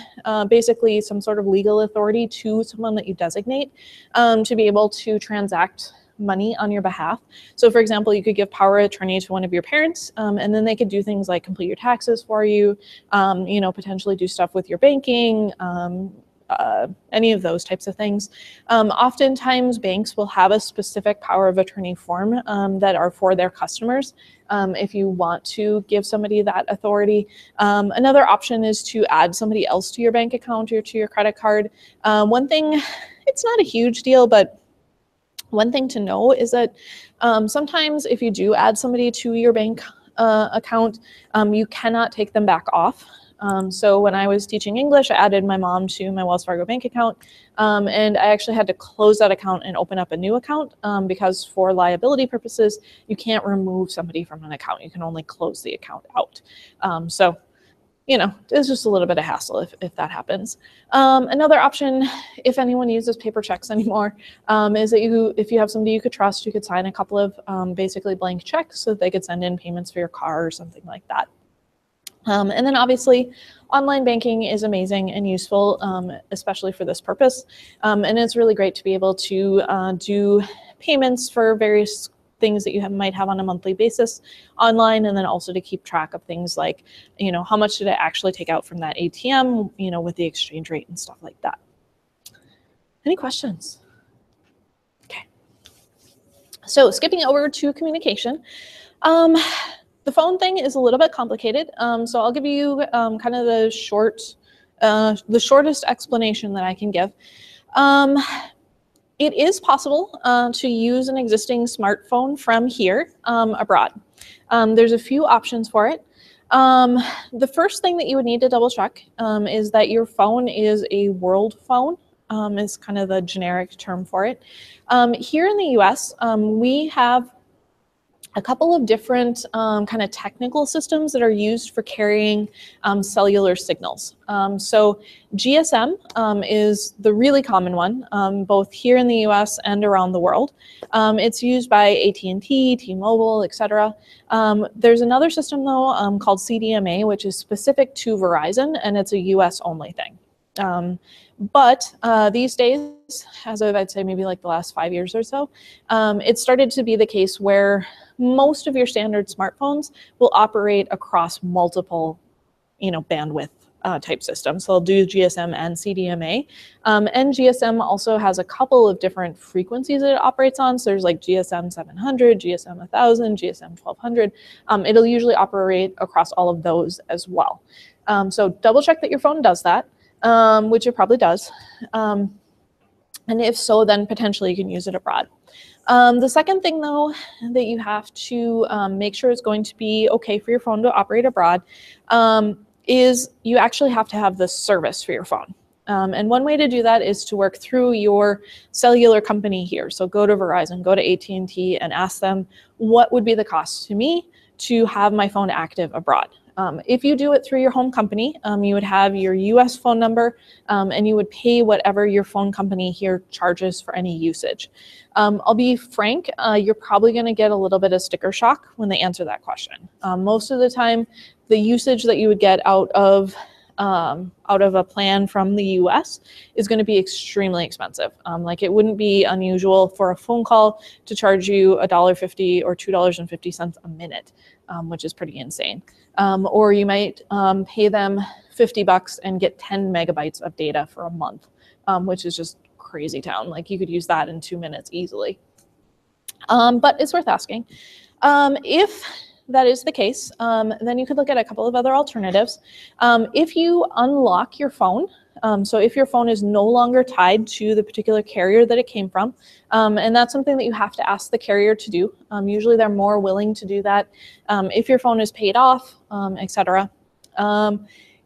basically some sort of legal authority to someone that you designate to be able to transact money on your behalf. So for example, you could give power of attorney to one of your parents, and then they could do things like complete your taxes for you, potentially do stuff with your banking, any of those types of things. Oftentimes banks will have a specific power of attorney form that are for their customers if you want to give somebody that authority. Another option is to add somebody else to your bank account or to your credit card. One thing, it's not a huge deal, but one thing to know is that sometimes if you do add somebody to your bank account, you cannot take them back off. So when I was teaching English, I added my mom to my Wells Fargo bank account, and I actually had to close that account and open up a new account because for liability purposes, you can't remove somebody from an account. You can only close the account out. So, it's just a little bit of hassle if that happens. Another option, if anyone uses paper checks anymore, is that if you have somebody you could trust, you could sign a couple of basically blank checks so that they could send in payments for your car or something like that. And then obviously online banking is amazing and useful, especially for this purpose. And it's really great to be able to do payments for various things that you might have on a monthly basis online, and then also to keep track of things like, how much did I actually take out from that ATM, with the exchange rate and stuff like that. Any questions? Okay. So skipping over to communication. The phone thing is a little bit complicated. So I'll give you kind of the shortest explanation that I can give. It is possible to use an existing smartphone from here abroad. There's a few options for it. The first thing that you would need to double check is that your phone is a world phone, is kind of the generic term for it. Here in the US, we have a couple of different kind of technical systems that are used for carrying cellular signals. So GSM is the really common one, both here in the US and around the world. It's used by AT&T, T-Mobile, etc. There's another system though called CDMA, which is specific to Verizon, and it's a US only thing. But these days, as of I'd say maybe like the last 5 years or so, it started to be the case where most of your standard smartphones will operate across multiple, bandwidth type systems. So they'll do GSM and CDMA. And GSM also has a couple of different frequencies that it operates on. So there's like GSM 700, GSM 1000, GSM 1200. It'll usually operate across all of those as well. So double check that your phone does that. Which it probably does. And if so, then potentially you can use it abroad. The second thing, though, that you have to make sure is going to be okay for your phone to operate abroad is you actually have to have the service for your phone. And one way to do that is to work through your cellular company here. So go to Verizon, go to AT&T, and ask them, what would be the cost to me to have my phone active abroad? If you do it through your home company, you would have your US phone number and you would pay whatever your phone company here charges for any usage. I'll be frank, you're probably going to get a little bit of sticker shock when they answer that question. Most of the time, the usage that you would get out of a plan from the US is going to be extremely expensive. Like it wouldn't be unusual for a phone call to charge you $1.50 or $2.50 a minute, which is pretty insane. Or you might pay them $50 and get 10 megabytes of data for a month, which is just crazy town. Like you could use that in 2 minutes easily. But it's worth asking. If that is the case, then you could look at a couple of other alternatives. If you unlock your phone, so if your phone is no longer tied to the particular carrier that it came from, and that's something that you have to ask the carrier to do. Usually they're more willing to do that if your phone is paid off, etc.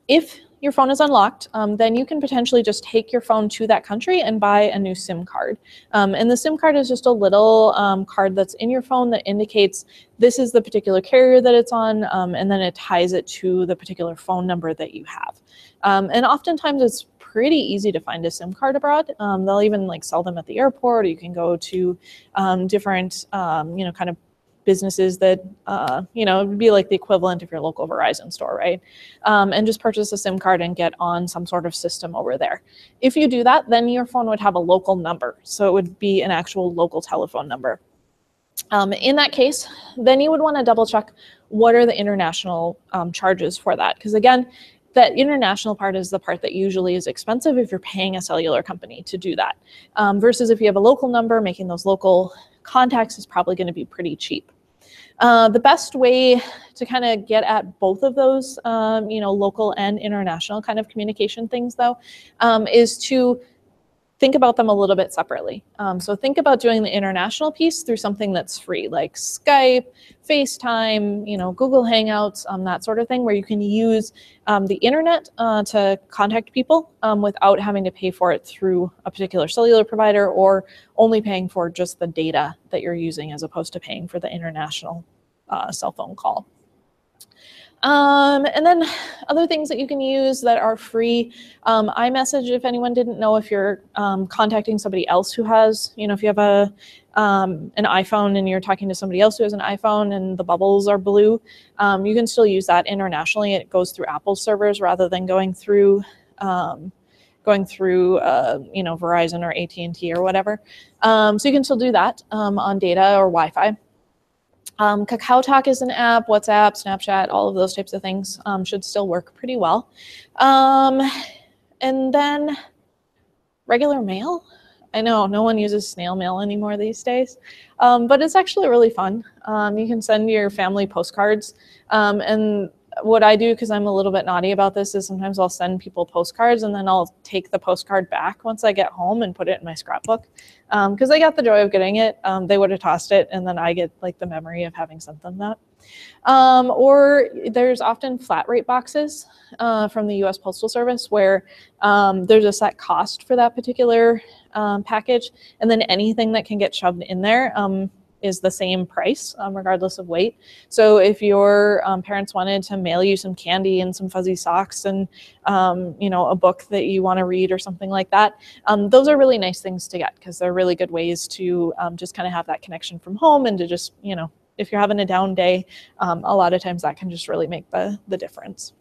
If your phone is unlocked, then you can potentially just take your phone to that country and buy a new SIM card. And the SIM card is just a little card that's in your phone that indicates this is the particular carrier that it's on, and then it ties it to the particular phone number that you have. And oftentimes it's pretty easy to find a SIM card abroad. They'll even like sell them at the airport, or you can go to different, kind of businesses that, would be like the equivalent of your local Verizon store, right? And just purchase a SIM card and get on some sort of system over there. If you do that, then your phone would have a local number. So it would be an actual local telephone number. In that case, then you would want to double check what are the international charges for that. Because again, that international part is the part that usually is expensive if you're paying a cellular company to do that. Versus if you have a local number, making those local contacts is probably going to be pretty cheap. The best way to kind of get at both of those, local and international kind of communication things, though, is to think about them a little bit separately. So think about doing the international piece through something that's free, like Skype, FaceTime, Google Hangouts, that sort of thing, where you can use the internet to contact people without having to pay for it through a particular cellular provider, or only paying for just the data that you're using as opposed to paying for the international cell phone call. And then other things that you can use that are free, iMessage, if anyone didn't know, if you're contacting somebody else who has, if you have an iPhone and you're talking to somebody else who has an iPhone and the bubbles are blue, you can still use that internationally. It goes through Apple's servers rather than going through Verizon or AT&T or whatever. So you can still do that on data or Wi-Fi. KakaoTalk is an app, WhatsApp, Snapchat, all of those types of things should still work pretty well. And then regular mail. I know no one uses snail mail anymore these days, but it's actually really fun. You can send your family postcards, and what I do, because I'm a little bit naughty about this, is sometimes I'll send people postcards and then I'll take the postcard back once I get home and put it in my scrapbook, because they got the joy of getting it. They would have tossed it, and then I get like the memory of having sent them that. Or there's often flat rate boxes from the US Postal Service where there's a set cost for that particular package, and then anything that can get shoved in there is the same price, regardless of weight. So if your parents wanted to mail you some candy and some fuzzy socks and a book that you want to read or something like that, those are really nice things to get, because they're really good ways to just kind of have that connection from home, and to just, if you're having a down day, a lot of times that can just really make the difference.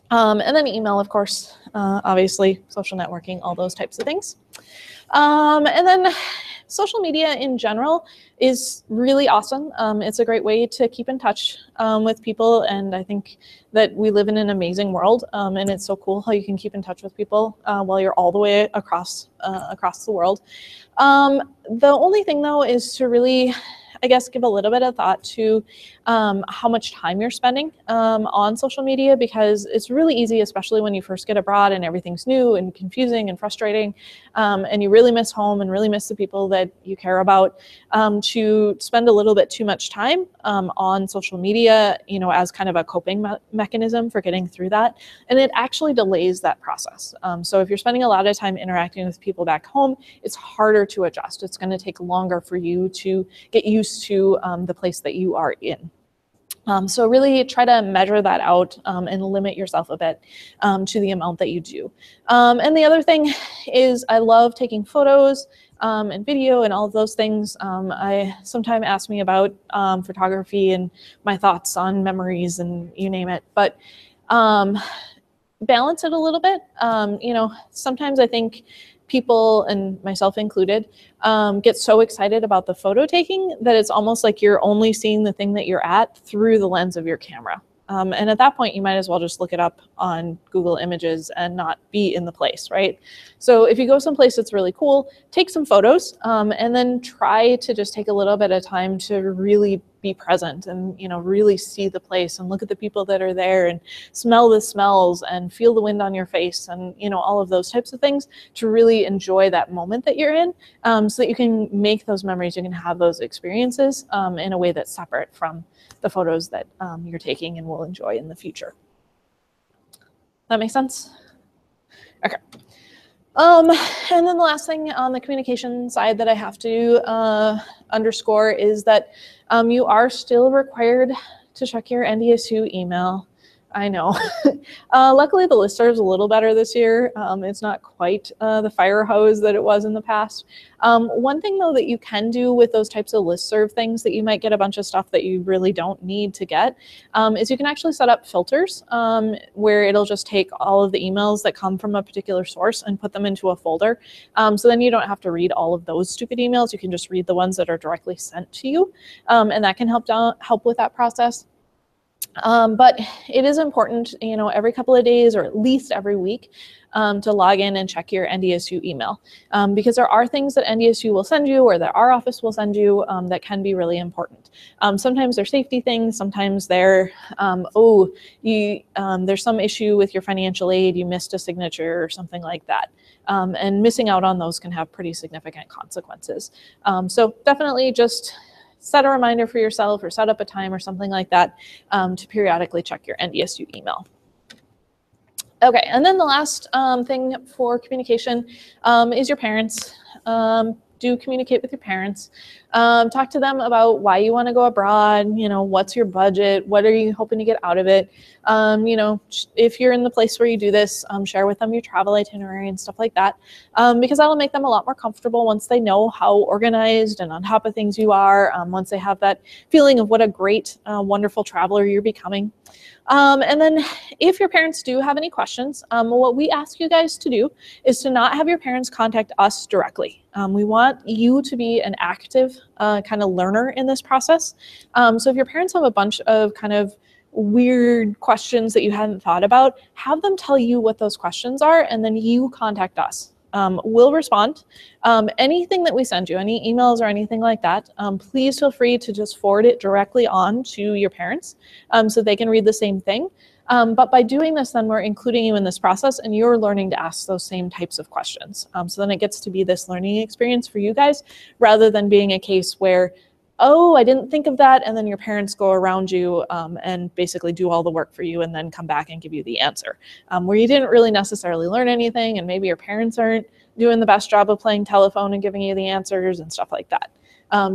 And then email, of course, obviously, social networking, all those types of things. And then social media in general is really awesome. It's a great way to keep in touch with people, and I think that we live in an amazing world, and it's so cool how you can keep in touch with people while you're all the way across the world. The only thing, though, is to really, I guess, give a little bit of thought to how much time you're spending on social media, because it's really easy, especially when you first get abroad and everything's new and confusing and frustrating, and you really miss home and really miss the people that you care about, to spend a little bit too much time on social media, as kind of a coping mechanism for getting through that. And it actually delays that process. So if you're spending a lot of time interacting with people back home, it's harder to adjust. It's going to take longer for you to get used to the place that you are in. So really try to measure that out and limit yourself a bit to the amount that you do. And the other thing is, I love taking photos and video and all of those things. I sometimes ask me about photography and my thoughts on memories and you name it, but balance it a little bit. Sometimes I think people, and myself included, get so excited about the photo taking that it's almost like you're only seeing the thing that you're at through the lens of your camera. And at that point, you might as well just look it up on Google Images and not be in the place, right? So if you go someplace that's really cool, take some photos, and then try to just take a little bit of time to really be present and, really see the place and look at the people that are there and smell the smells and feel the wind on your face and, all of those types of things, to really enjoy that moment that you're in, so that you can make those memories, you can have those experiences in a way that's separate from the photos that you're taking and will enjoy in the future. That makes sense? Okay. And then the last thing on the communication side that I have to underscore is that you are still required to check your NDSU email. I know. Luckily, the listserv's a little better this year. It's not quite the fire hose that it was in the past. One thing, though, that you can do with those types of listserv things that you might get a bunch of stuff that you really don't need to get, is you can actually set up filters where it'll just take all of the emails that come from a particular source and put them into a folder. So then you don't have to read all of those stupid emails. You can just read the ones that are directly sent to you, and that can help with that process. But it is important, every couple of days or at least every week, to log in and check your NDSU email, because there are things that NDSU will send you or that our office will send you that can be really important. Sometimes they're safety things. Sometimes they're, there's some issue with your financial aid, you missed a signature or something like that. And missing out on those can have pretty significant consequences. So definitely just set a reminder for yourself or set up a time or something like that to periodically check your NDSU email. Okay, and then the last thing for communication is your parents. Do communicate with your parents. Talk to them about why you want to go abroad, what's your budget, what are you hoping to get out of it. If you're in the place where you do this, share with them your travel itinerary and stuff like that, because that'll make them a lot more comfortable once they know how organized and on top of things you are, once they have that feeling of what a great, wonderful traveler you're becoming. And then if your parents do have any questions, what we ask you guys to do is to not have your parents contact us directly. We want you to be an active kind of learner in this process. So if your parents have a bunch of kind of weird questions that you hadn't thought about, have them tell you what those questions are, and then you contact us. will respond. Anything that we send you, any emails or anything like that, please feel free to just forward it directly on to your parents so they can read the same thing. But by doing this, then we're including you in this process and you're learning to ask those same types of questions. So then it gets to be this learning experience for you guys rather than being a case where, oh, I didn't think of that, and then your parents go around you and basically do all the work for you and then come back and give you the answer, where you didn't really necessarily learn anything and maybe your parents aren't doing the best job of playing telephone and giving you the answers and stuff like that.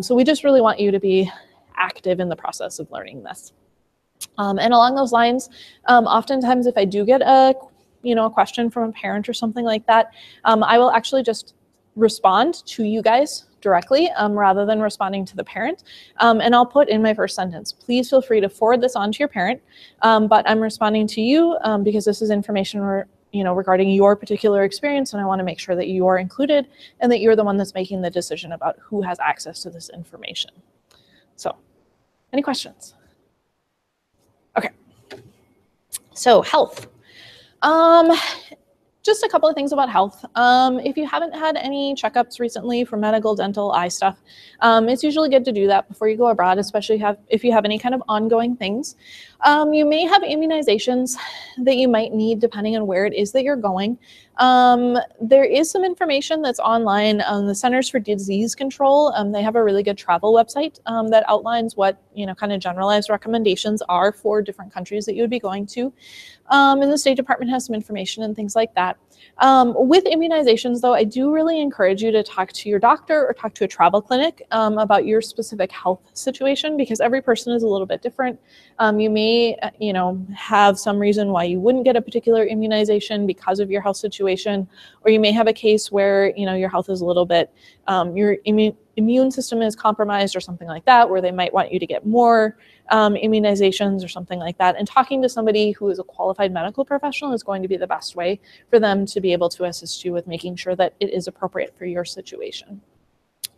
So we just really want you to be active in the process of learning this. And along those lines, oftentimes if I do get a question from a parent or something like that, I will actually just respond to you guys directly rather than responding to the parent. And I'll put in my first sentence, please feel free to forward this on to your parent, but I'm responding to you because this is information regarding your particular experience, and I want to make sure that you are included and that you're the one that's making the decision about who has access to this information. So, any questions? Okay, so health. Just a couple of things about health. If you haven't had any checkups recently for medical, dental, eye stuff, it's usually good to do that before you go abroad, especially if you have any kind of ongoing things. You may have immunizations that you might need depending on where it is that you're going. There is some information that's online on the Centers for Disease Control. They have a really good travel website that outlines what kind of generalized recommendations are for different countries that you would be going to. And the State Department has some information and things like that. With immunizations, though, I do really encourage you to talk to your doctor or talk to a travel clinic about your specific health situation, because every person is a little bit different. You may, have some reason why you wouldn't get a particular immunization because of your health situation, or you may have a case where, your health is a little bit, your immune system is compromised or something like that, where they might want you to get more immunizations or something like that. And talking to somebody who is a qualified medical professional is going to be the best way for them to be able to assist you with making sure that it is appropriate for your situation.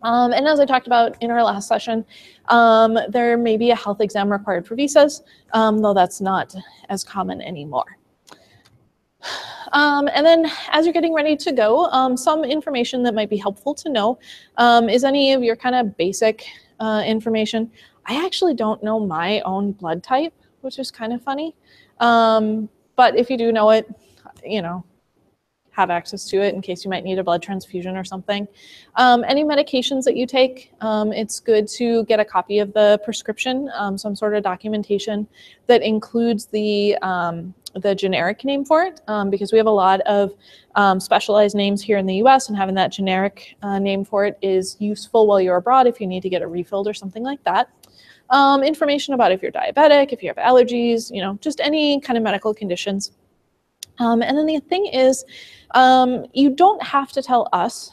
And as I talked about in our last session, there may be a health exam required for visas, though that's not as common anymore. And then as you're getting ready to go, some information that might be helpful to know is any of your kind of basic information. I actually don't know my own blood type, which is kind of funny. But if you do know it, have access to it in case you might need a blood transfusion or something. Any medications that you take, it's good to get a copy of the prescription, some sort of documentation that includes the generic name for it, because we have a lot of specialized names here in the US, and having that generic name for it is useful while you're abroad if you need to get it refilled or something like that. Information about if you're diabetic, if you have allergies, just any kind of medical conditions. And then the thing is, you don't have to tell us,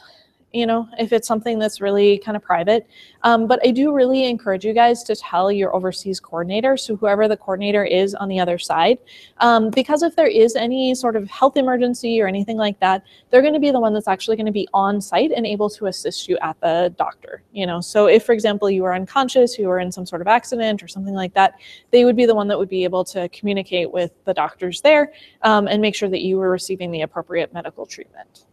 if it's something that's really kind of private. But I do really encourage you guys to tell your overseas coordinator, so whoever the coordinator is on the other side, because if there is any sort of health emergency or anything like that, they're going to be the one that's actually going to be on site and able to assist you at the doctor. So if, for example, you were unconscious, you were in some sort of accident or something like that, they would be the one that would be able to communicate with the doctors there and make sure that you were receiving the appropriate medical treatment.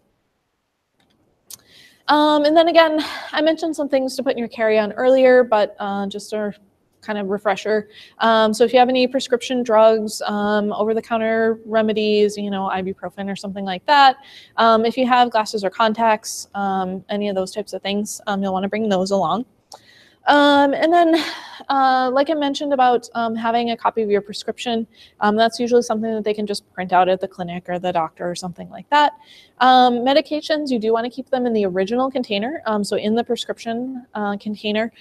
And then again, I mentioned some things to put in your carry-on earlier, but just a kind of refresher. So if you have any prescription drugs, over-the-counter remedies, ibuprofen or something like that, if you have glasses or contacts, any of those types of things, you'll want to bring those along. And then, like I mentioned about having a copy of your prescription, that's usually something that they can just print out at the clinic or the doctor or something like that. Medications, you do want to keep them in the original container, so in the prescription container.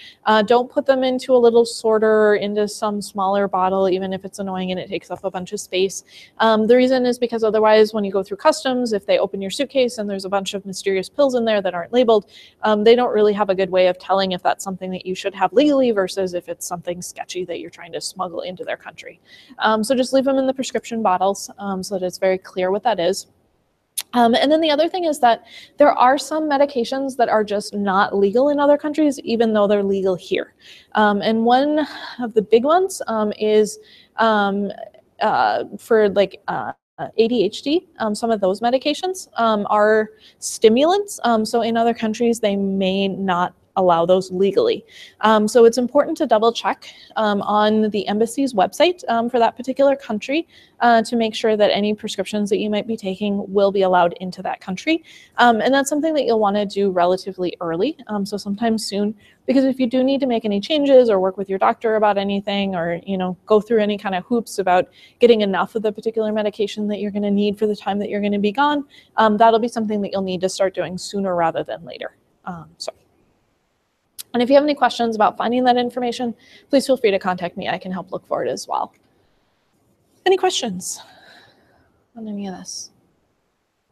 Don't put them into a little sorter or into some smaller bottle, even if it's annoying and it takes up a bunch of space. The reason is because otherwise when you go through customs, if they open your suitcase and there's a bunch of mysterious pills in there that aren't labeled, they don't really have a good way of telling if that's something that you should have legally versus if it's something sketchy that you're trying to smuggle into their country. So just leave them in the prescription bottles so that it's very clear what that is. And then the other thing is that there are some medications that are just not legal in other countries, even though they're legal here. And one of the big ones is for like ADHD, some of those medications are stimulants. So in other countries, they may not allow those legally. So it's important to double check on the embassy's website for that particular country to make sure that any prescriptions that you might be taking will be allowed into that country. And that's something that you'll want to do relatively early, so sometime soon, because if you do need to make any changes or work with your doctor about anything, or go through any kind of hoops about getting enough of the particular medication that you're going to need for the time that you're going to be gone, that'll be something that you'll need to start doing sooner rather than later. And if you have any questions about finding that information, please feel free to contact me. I can help look for it as well. Any questions on any of this?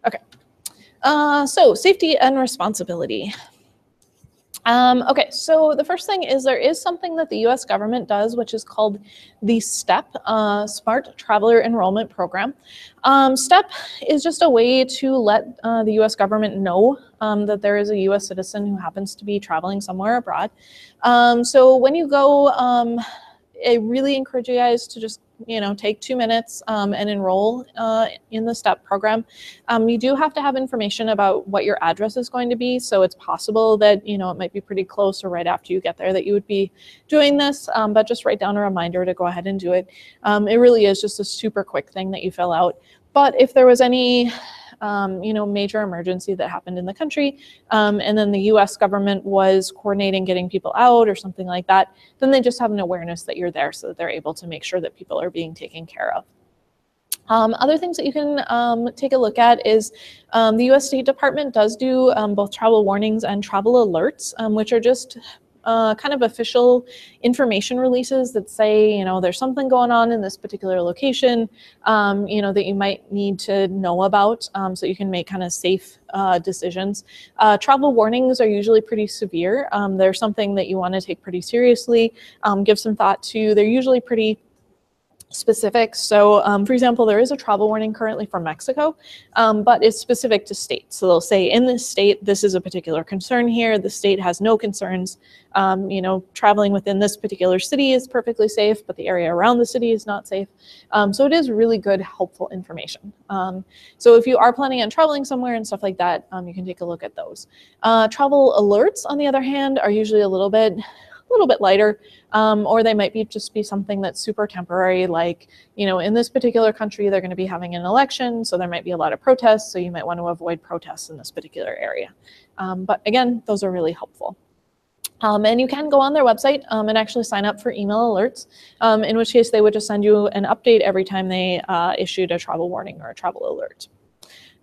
Okay. So safety and responsibility. Okay, so the first thing is there is something that the US government does, which is called the STEP, Smart Traveler Enrollment Program. STEP is just a way to let the US government know that there is a US citizen who happens to be traveling somewhere abroad. So when you go, I really encourage you guys to just take 2 minutes and enroll in the STEP program. You do have to have information about what your address is going to be, so it's possible that it might be pretty close or right after you get there that you would be doing this, but just write down a reminder to go ahead and do it. It really is just a super quick thing that you fill out. But if there was any major emergency that happened in the country, and then the US government was coordinating getting people out or something like that, then they just have an awareness that you're there so that they're able to make sure that people are being taken care of. Other things that you can take a look at is the US State Department does do both travel warnings and travel alerts, which are just kind of official information releases that say, there's something going on in this particular location, that you might need to know about, so you can make kind of safe decisions. Travel warnings are usually pretty severe. They're something that you want to take pretty seriously, give some thought to. They're usually pretty specific. So for example, there is a travel warning currently from Mexico, but it's specific to states. So they'll say in this state, this is a particular concern here. The state has no concerns. Traveling within this particular city is perfectly safe, but the area around the city is not safe. So it is really good, helpful information. So if you are planning on traveling somewhere and stuff like that, you can take a look at those. Travel alerts, on the other hand, are usually a little bit lighter, or they might just be something that's super temporary, like, in this particular country, they're going to be having an election, so there might be a lot of protests, so you might want to avoid protests in this particular area. But again, those are really helpful. And you can go on their website and actually sign up for email alerts, in which case they would just send you an update every time they issued a travel warning or a travel alert.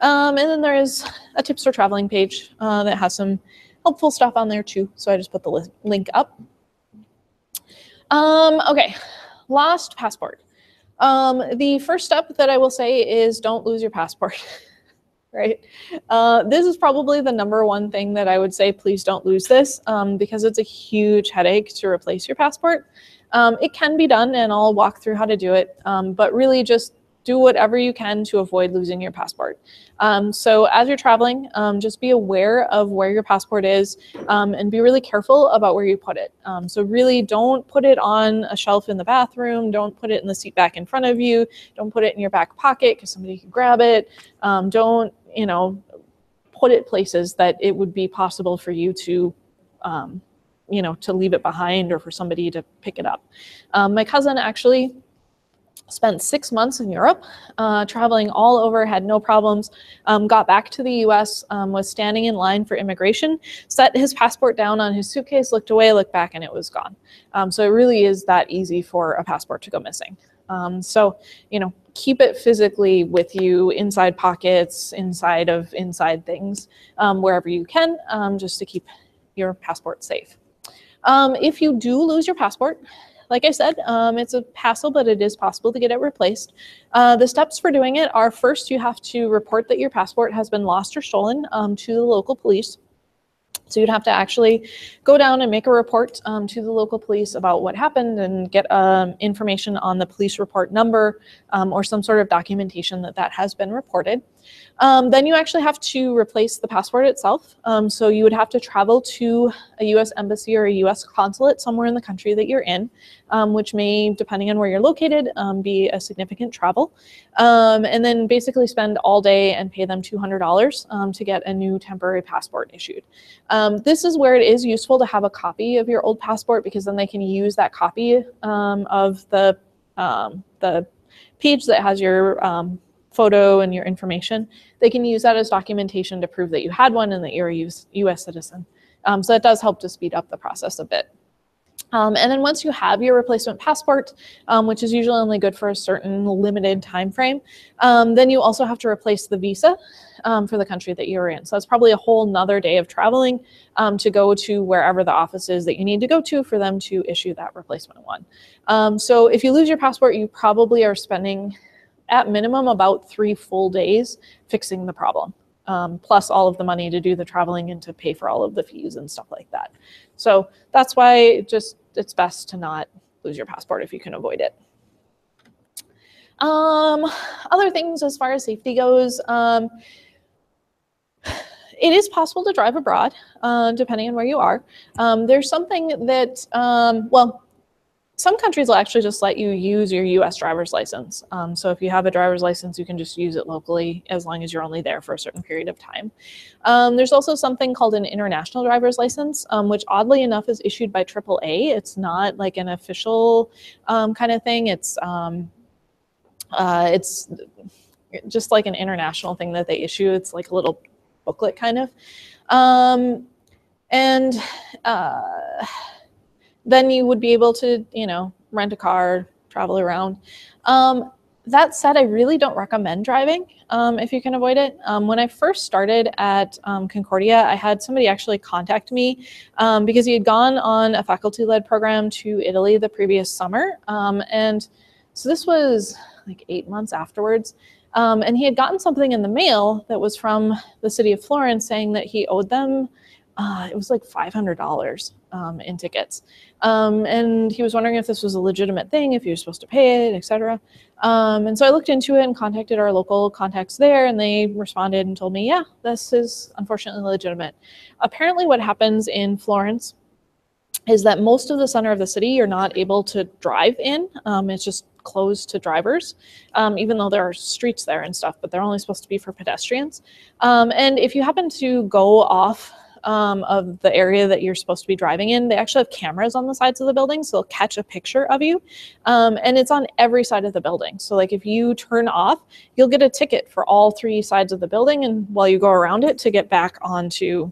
And then there is a tips for traveling page that has some helpful stuff on there too, so I just put the link up. Okay, lost passport. The first step that I will say is don't lose your passport, right? This is probably the #1 thing that I would say, please don't lose this, because it's a huge headache to replace your passport. It can be done, and I'll walk through how to do it, but really just do whatever you can to avoid losing your passport. So as you're traveling, just be aware of where your passport is, and be really careful about where you put it. So really don't put it on a shelf in the bathroom. Don't put it in the seat back in front of you. Don't put it in your back pocket because somebody could grab it. Don't, put it places that it would be possible for you to to leave it behind or for somebody to pick it up. My cousin actually spent 6 months in Europe, traveling all over, had no problems, got back to the US, was standing in line for immigration, set his passport down on his suitcase, looked away, looked back, and it was gone. So it really is that easy for a passport to go missing. So, keep it physically with you, inside pockets, inside things, wherever you can, just to keep your passport safe. If you do lose your passport, like I said, it's a hassle, but it is possible to get it replaced. The steps for doing it are, first, you have to report that your passport has been lost or stolen to the local police. So you'd have to actually go down and make a report to the local police about what happened and get information on the police report number or some sort of documentation that has been reported. Then you actually have to replace the passport itself. So you would have to travel to a US embassy or a US consulate somewhere in the country that you're in, which may, depending on where you're located, be a significant travel. And then basically spend all day and pay them $200 to get a new temporary passport issued. This is where it is useful to have a copy of your old passport, because then they can use that copy of the page that has your photo and your information. They can use that as documentation to prove that you had one and that you're a US citizen. So it does help to speed up the process a bit. And then once you have your replacement passport, which is usually only good for a certain limited time frame, then you also have to replace the visa for the country that you're in. So that's probably a whole nother day of traveling to go to wherever the office is that you need to go to for them to issue that replacement one. So if you lose your passport, you probably are spending at minimum about 3 full days fixing the problem, plus all of the money to do the traveling and to pay for all of the fees and stuff like that. So that's why it's best to not lose your passport if you can avoid it. Other things as far as safety goes, it is possible to drive abroad, depending on where you are. There's something that, well, some countries will actually just let you use your US driver's license. So if you have a driver's license, you can just use it locally as long as you're only there for a certain period of time. There's also something called an international driver's license, which oddly enough is issued by AAA. It's not like an official kind of thing. It's just like an international thing that they issue. It's like a little booklet kind of. Then you would be able to, you know, rent a car, travel around. That said, I really don't recommend driving if you can avoid it. When I first started at Concordia, I had somebody actually contact me because he had gone on a faculty-led program to Italy the previous summer. And so this was like 8 months afterwards. And he had gotten something in the mail that was from the city of Florence saying that he owed them, it was like $500 in tickets. And he was wondering if this was a legitimate thing, if he was supposed to pay it, etc. And so I looked into it and contacted our local contacts there, and they responded and told me, yeah, this is unfortunately legitimate. Apparently what happens in Florence is that most of the center of the city you're not able to drive in. It's just closed to drivers, even though there are streets there and stuff, but they're only supposed to be for pedestrians. And if you happen to go off of the area that you're supposed to be driving in, they actually have cameras on the sides of the building, so they'll catch a picture of you. And it's on every side of the building. So like if you turn off, you'll get a ticket for all 3 sides of the building, and while you go around it to get back onto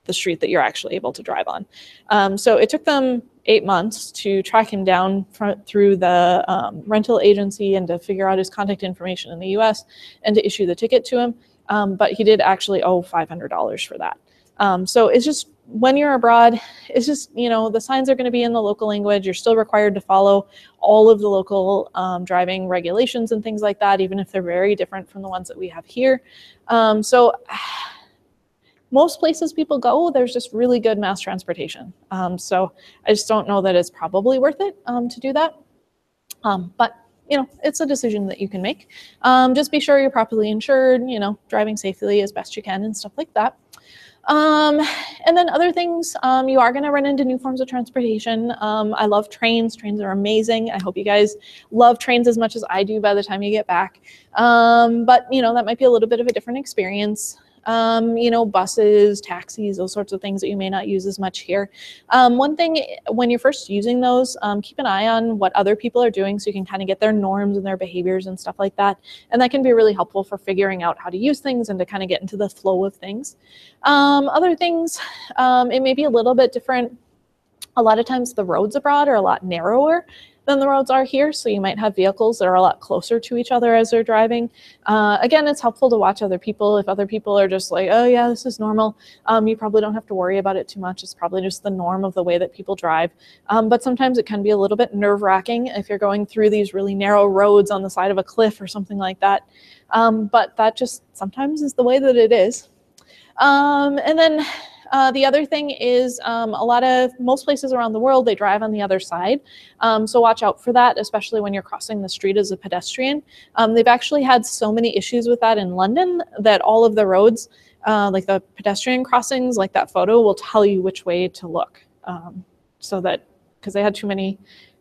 the street that you're actually able to drive on. So it took them 8 months to track him down through the rental agency and to figure out his contact information in the US and to issue the ticket to him. But he did actually owe $500 for that. So it's just, when you're abroad, it's just, you know, the signs are going to be in the local language. You're still required to follow all of the local driving regulations and things like that, even if they're very different from the ones that we have here. So most places people go, there's just really good mass transportation. So I just don't know that it's probably worth it to do that. But you know, it's a decision that you can make. Just be sure you're properly insured, you know, driving safely as best you can and stuff like that. And then other things, you are going to run into new forms of transportation. I love trains. Trains are amazing. I hope you guys love trains as much as I do by the time you get back. But, you know, that might be a little bit of a different experience. You know, buses, taxis, those sorts of things that you may not use as much here. One thing, when you're first using those, keep an eye on what other people are doing so you can kind of get their norms and their behaviors and stuff like that. And that can be really helpful for figuring out how to use things and to kind of get into the flow of things. Other things, it may be a little bit different. A lot of times the roads abroad are a lot narrower than the roads are here, so you might have vehicles that are a lot closer to each other as they're driving. Again, it's helpful to watch other people. If other people are just like, oh yeah, this is normal, you probably don't have to worry about it too much. It's probably just the norm of the way that people drive. But sometimes it can be a little bit nerve-wracking if you're going through these really narrow roads on the side of a cliff or something like that. But that just sometimes is the way that it is. And then The other thing is most places around the world, they drive on the other side. So watch out for that, especially when you're crossing the street as a pedestrian. They've actually had so many issues with that in London that all of the roads, like the pedestrian crossings, like that photo, will tell you which way to look. So that, because they had too many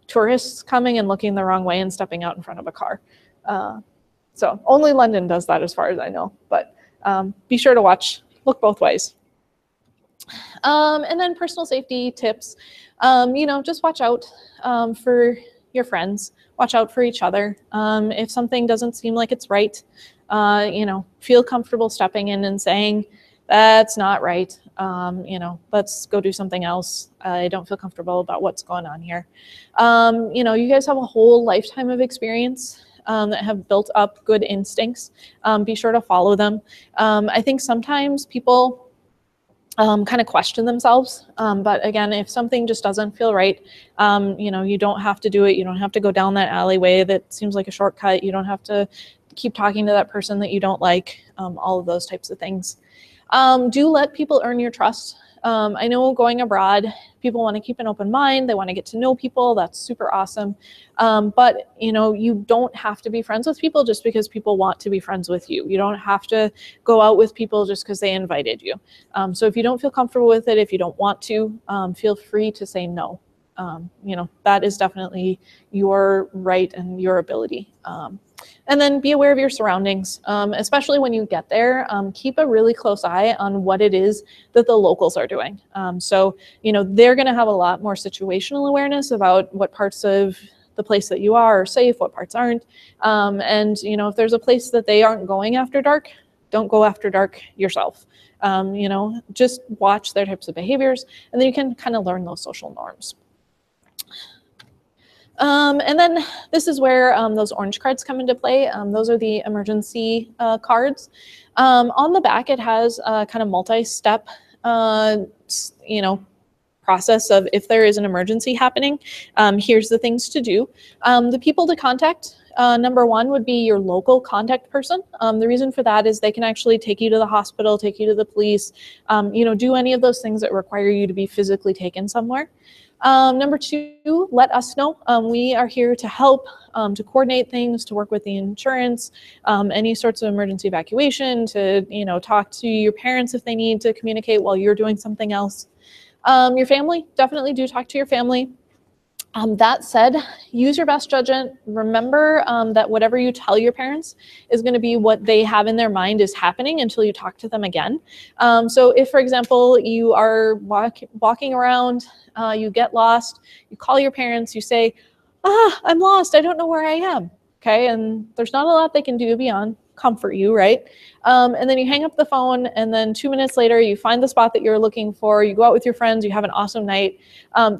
tourists coming and looking the wrong way and stepping out in front of a car. So only London does that as far as I know, but be sure to look both ways. And then personal safety tips, just watch out for your friends, watch out for each other. If something doesn't seem like it's right, feel comfortable stepping in and saying, that's not right. Let's go do something else. I don't feel comfortable about what's going on here. You guys have a whole lifetime of experience that have built up good instincts. Be sure to follow them. I think sometimes people kind of question themselves. But again, if something just doesn't feel right, you don't have to do it. You don't have to go down that alleyway that seems like a shortcut. You don't have to keep talking to that person that you don't like, all of those types of things. Do let people earn your trust. I know going abroad, people want to keep an open mind. They want to get to know people. That's super awesome. But you don't have to be friends with people just because people want to be friends with you. You don't have to go out with people just because they invited you. So if you don't feel comfortable with it, if you don't want to, feel free to say no. That is definitely your right and your ability. And then be aware of your surroundings, especially when you get there. Keep a really close eye on what it is that the locals are doing. So they're going to have a lot more situational awareness about what parts of the place that you are safe, what parts aren't. And if there's a place that they aren't going after dark, don't go after dark yourself. Just watch their types of behaviors, and then you can kind of learn those social norms. And then this is where those orange cards come into play. Those are the emergency cards. On the back, it has a kind of multi-step, process of if there is an emergency happening, here's the things to do. The people to contact, number one would be your local contact person. The reason for that is they can actually take you to the hospital, take you to the police, do any of those things that require you to be physically taken somewhere. Number two, let us know. We are here to help, to coordinate things, to work with the insurance, any sorts of emergency evacuation, to talk to your parents if they need to communicate while you're doing something else. Your family, definitely do talk to your family. That said, use your best judgment. Remember that whatever you tell your parents is going to be what they have in their mind is happening until you talk to them again. So if, for example, you are walking around, you get lost, you call your parents, you say, I'm lost, I don't know where I am. Okay, and there's not a lot they can do beyond comfort you, right? And then you hang up the phone, and then 2 minutes later, you find the spot that you're looking for, you go out with your friends, you have an awesome night.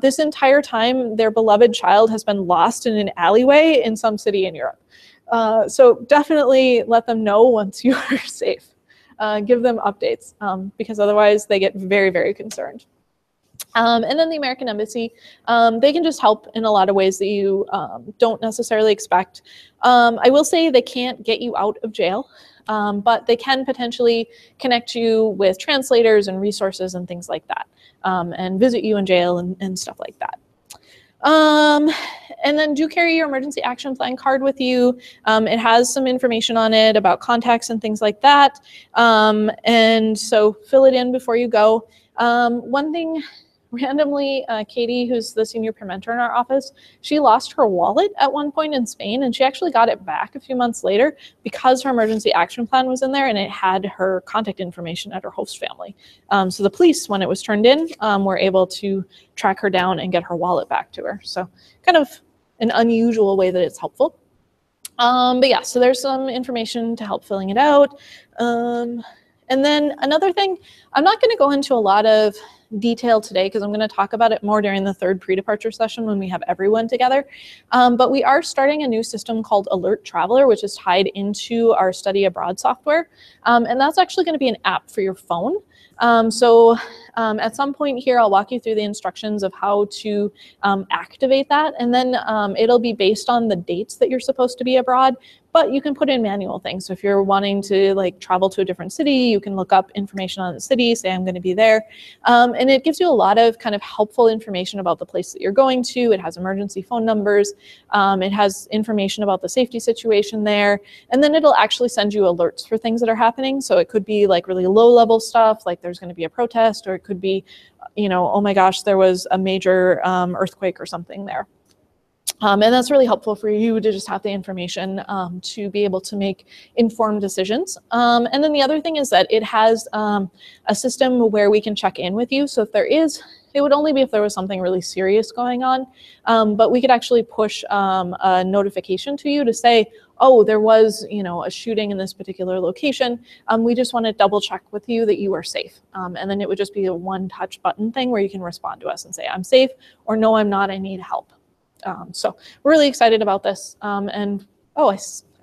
This entire time, their beloved child has been lost in an alleyway in some city in Europe. So definitely let them know once you are safe. Give them updates, because otherwise they get very, very concerned. And then the American Embassy, they can just help in a lot of ways that you don't necessarily expect. I will say they can't get you out of jail, but they can potentially connect you with translators and resources and things like that, and visit you in jail and stuff like that. And then do carry your emergency action plan card with you. It has some information on it about contacts and things like that. And so fill it in before you go. One thing, randomly, Katie, who's the senior peer mentor in our office, she lost her wallet at one point in Spain, and she actually got it back a few months later because her emergency action plan was in there and it had her contact information at her host family. So the police, when it was turned in, were able to track her down and get her wallet back to her. So kind of an unusual way that it's helpful. But yeah, so there's some information to help filling it out. And then another thing, I'm not going to go into a lot of detail today because I'm going to talk about it more during the third pre-departure session when we have everyone together. But we are starting a new system called Alert Traveler, which is tied into our study abroad software. And that's actually going to be an app for your phone. So at some point here, I'll walk you through the instructions of how to activate that. And then it'll be based on the dates that you're supposed to be abroad. but you can put in manual things. So if you're wanting to like travel to a different city, you can look up information on the city, say I'm going to be there. And it gives you a lot of kind of helpful information about the place that you're going to. It has emergency phone numbers. It has information about the safety situation there. And then it'll actually send you alerts for things that are happening. So it could be like really low level stuff, like there's going to be a protest, or it could be, you know, oh my gosh, there was a major earthquake or something there. And that's really helpful for you to just have the information to be able to make informed decisions. And then the other thing is that it has a system where we can check in with you. So if there is, it would only be if there was something really serious going on, but we could actually push a notification to you to say, oh, there was, you know, a shooting in this particular location. We just want to double check with you that you are safe. And then it would just be a one-touch button thing where you can respond to us and say, I'm safe, or no, I'm not, I need help. So we're really excited about this. And oh, I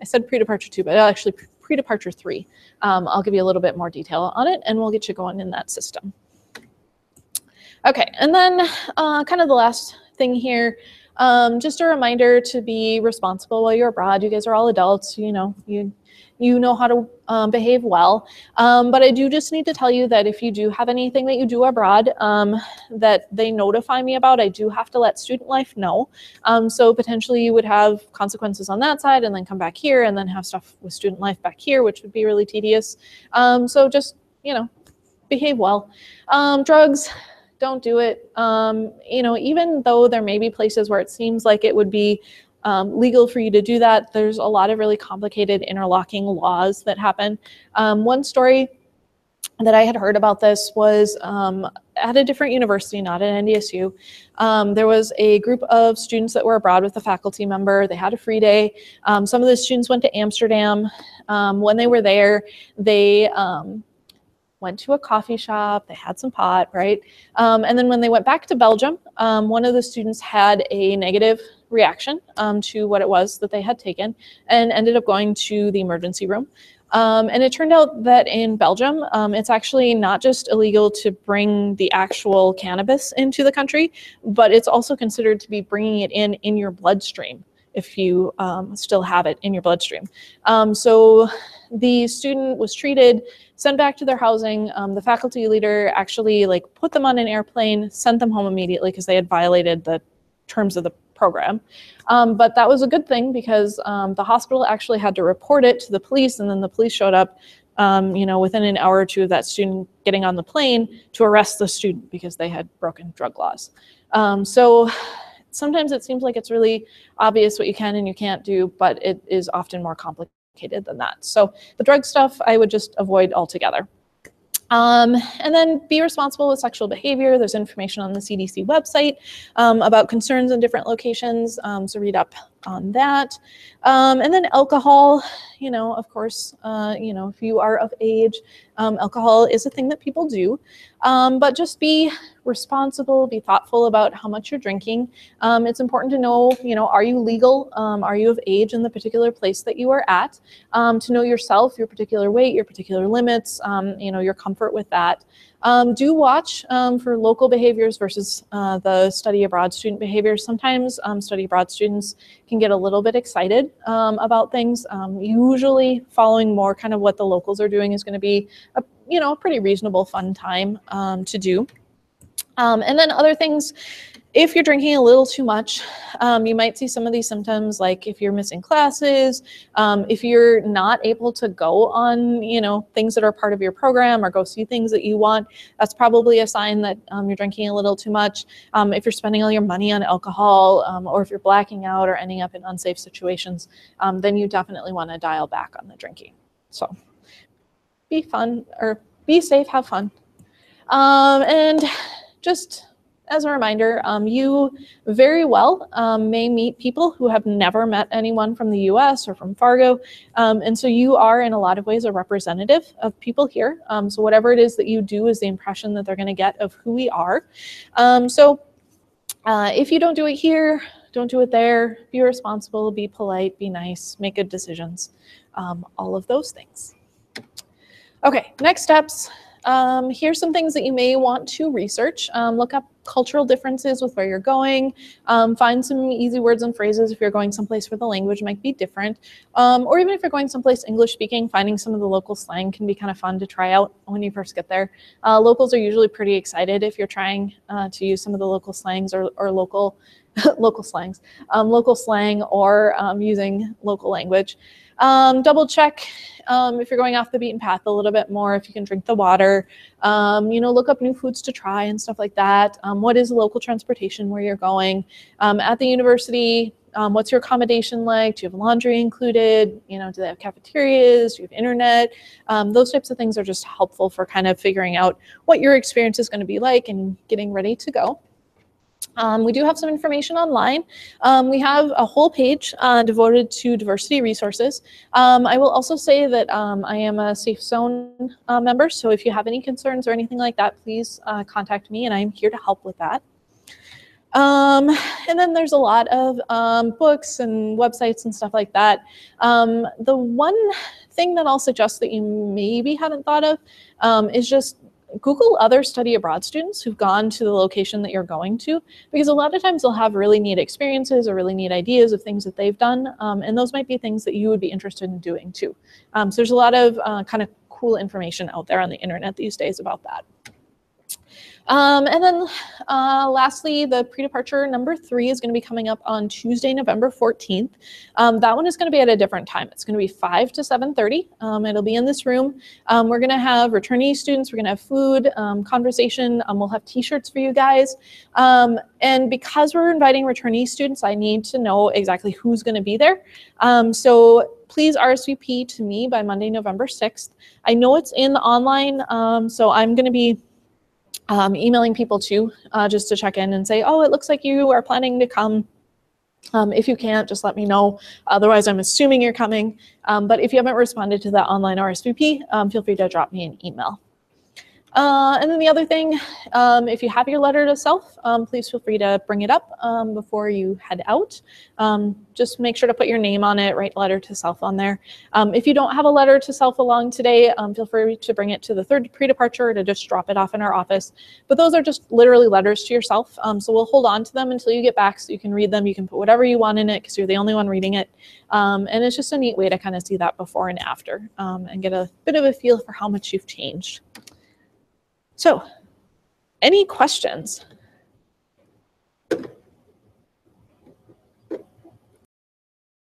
said pre-departure 2, but actually pre-departure 3. I'll give you a little bit more detail on it, and we'll get you going in that system. Okay, and then kind of the last thing here, just a reminder to be responsible while you're abroad. You guys are all adults, you know how to behave well. But I do just need to tell you that if you do have anything that you do abroad that they notify me about, I do have to let Student Life know. So potentially you would have consequences on that side and then come back here and then have stuff with Student Life back here, which would be really tedious. So just, you know, behave well. Drugs, don't do it. You know, even though there may be places where it seems like it would be legal for you to do that, there's a lot of really complicated interlocking laws that happen. One story that I had heard about this was at a different university, not at NDSU. There was a group of students that were abroad with a faculty member. They had a free day. Some of the students went to Amsterdam. When they were there, they went to a coffee shop, they had some pot, right? And then when they went back to Belgium, one of the students had a negative reaction to what it was that they had taken and ended up going to the emergency room. And it turned out that in Belgium, it's actually not just illegal to bring the actual cannabis into the country, but it's also considered to be bringing it in your bloodstream if you still have it in your bloodstream. So the student was treated, sent back to their housing. The faculty leader actually like put them on an airplane, sent them home immediately because they had violated the terms of the program. But that was a good thing because the hospital actually had to report it to the police, and then the police showed up you know, within an hour or two of that student getting on the plane to arrest the student because they had broken drug laws. So sometimes it seems like it's really obvious what you can and you can't do, but it is often more complicated than that. So the drug stuff I would just avoid altogether. And then be responsible with sexual behavior. There's information on the CDC website about concerns in different locations, so read up on that. And then alcohol, you know, of course, you know, if you are of age, alcohol is a thing that people do, but just be responsible, be thoughtful about how much you're drinking. It's important to know, you know, are you legal? Are you of age in the particular place that you are at? To know yourself, your particular weight, your particular limits, you know, your comfort with that. Do watch for local behaviors versus the study abroad student behaviors. Sometimes study abroad students can get a little bit excited about things. Usually following more kind of what the locals are doing is going to be a, you know, a pretty reasonable fun time to do. And then other things, if you're drinking a little too much, you might see some of these symptoms, like if you're missing classes, if you're not able to go on, you know, things that are part of your program or go see things that you want, that's probably a sign that you're drinking a little too much. If you're spending all your money on alcohol, or if you're blacking out or ending up in unsafe situations, then you definitely want to dial back on the drinking. So be fun, or be safe, have fun. And just as a reminder, you very well may meet people who have never met anyone from the US or from Fargo. And so you are in a lot of ways a representative of people here. So whatever it is that you do is the impression that they're going to get of who we are. So if you don't do it here, don't do it there. Be responsible, be polite, be nice, make good decisions. All of those things. Okay, next steps. Here's some things that you may want to research. Look up cultural differences with where you're going. Find some easy words and phrases if you're going someplace where the language might be different. Or even if you're going someplace English speaking, finding some of the local slang can be kind of fun to try out when you first get there. Locals are usually pretty excited if you're trying to use some of the local slangs or local local slangs, local slang, or using local language. Double check if you're going off the beaten path a little bit more, if you can drink the water, look up new foods to try and stuff like that. What is local transportation where you're going? At the university, what's your accommodation like? Do you have laundry included? Do they have cafeterias? Do you have internet? Those types of things are just helpful for kind of figuring out what your experience is going to be like and getting ready to go. We do have some information online. We have a whole page devoted to diversity resources. I will also say that I am a Safe Zone member, so if you have any concerns or anything like that, please contact me, and I'm here to help with that. And then there's a lot of books and websites and stuff like that. The one thing that I'll suggest that you maybe haven't thought of is just Google other study abroad students who've gone to the location that you're going to, because a lot of times they'll have really neat experiences or really neat ideas of things that they've done, and those might be things that you would be interested in doing too. So there's a lot of kind of cool information out there on the internet these days about that. And then lastly, the pre-departure number 3 is going to be coming up on Tuesday, November 14th. That one is going to be at a different time. It's going to be 5 to 7:30. It'll be in this room. We're going to have returnee students. We're going to have food, conversation. We'll have t-shirts for you guys. And because we're inviting returnee students, I need to know exactly who's going to be there. So please RSVP to me by Monday, November 6th. I know it's in online, so I'm going to be emailing people too, just to check in and say, oh, it looks like you are planning to come. If you can't, just let me know. Otherwise, I'm assuming you're coming. But if you haven't responded to that online RSVP, feel free to drop me an email. And then the other thing, if you have your letter to self, please feel free to bring it up before you head out. Just make sure to put your name on it, write letter to self on there. If you don't have a letter to self along today, feel free to bring it to the 3rd pre-departure to just drop it off in our office. But those are just literally letters to yourself. So we'll hold on to them until you get back so you can read them. You can put whatever you want in it because you're the only one reading it. And it's just a neat way to kind of see that before and after and get a bit of a feel for how much you've changed. So, any questions?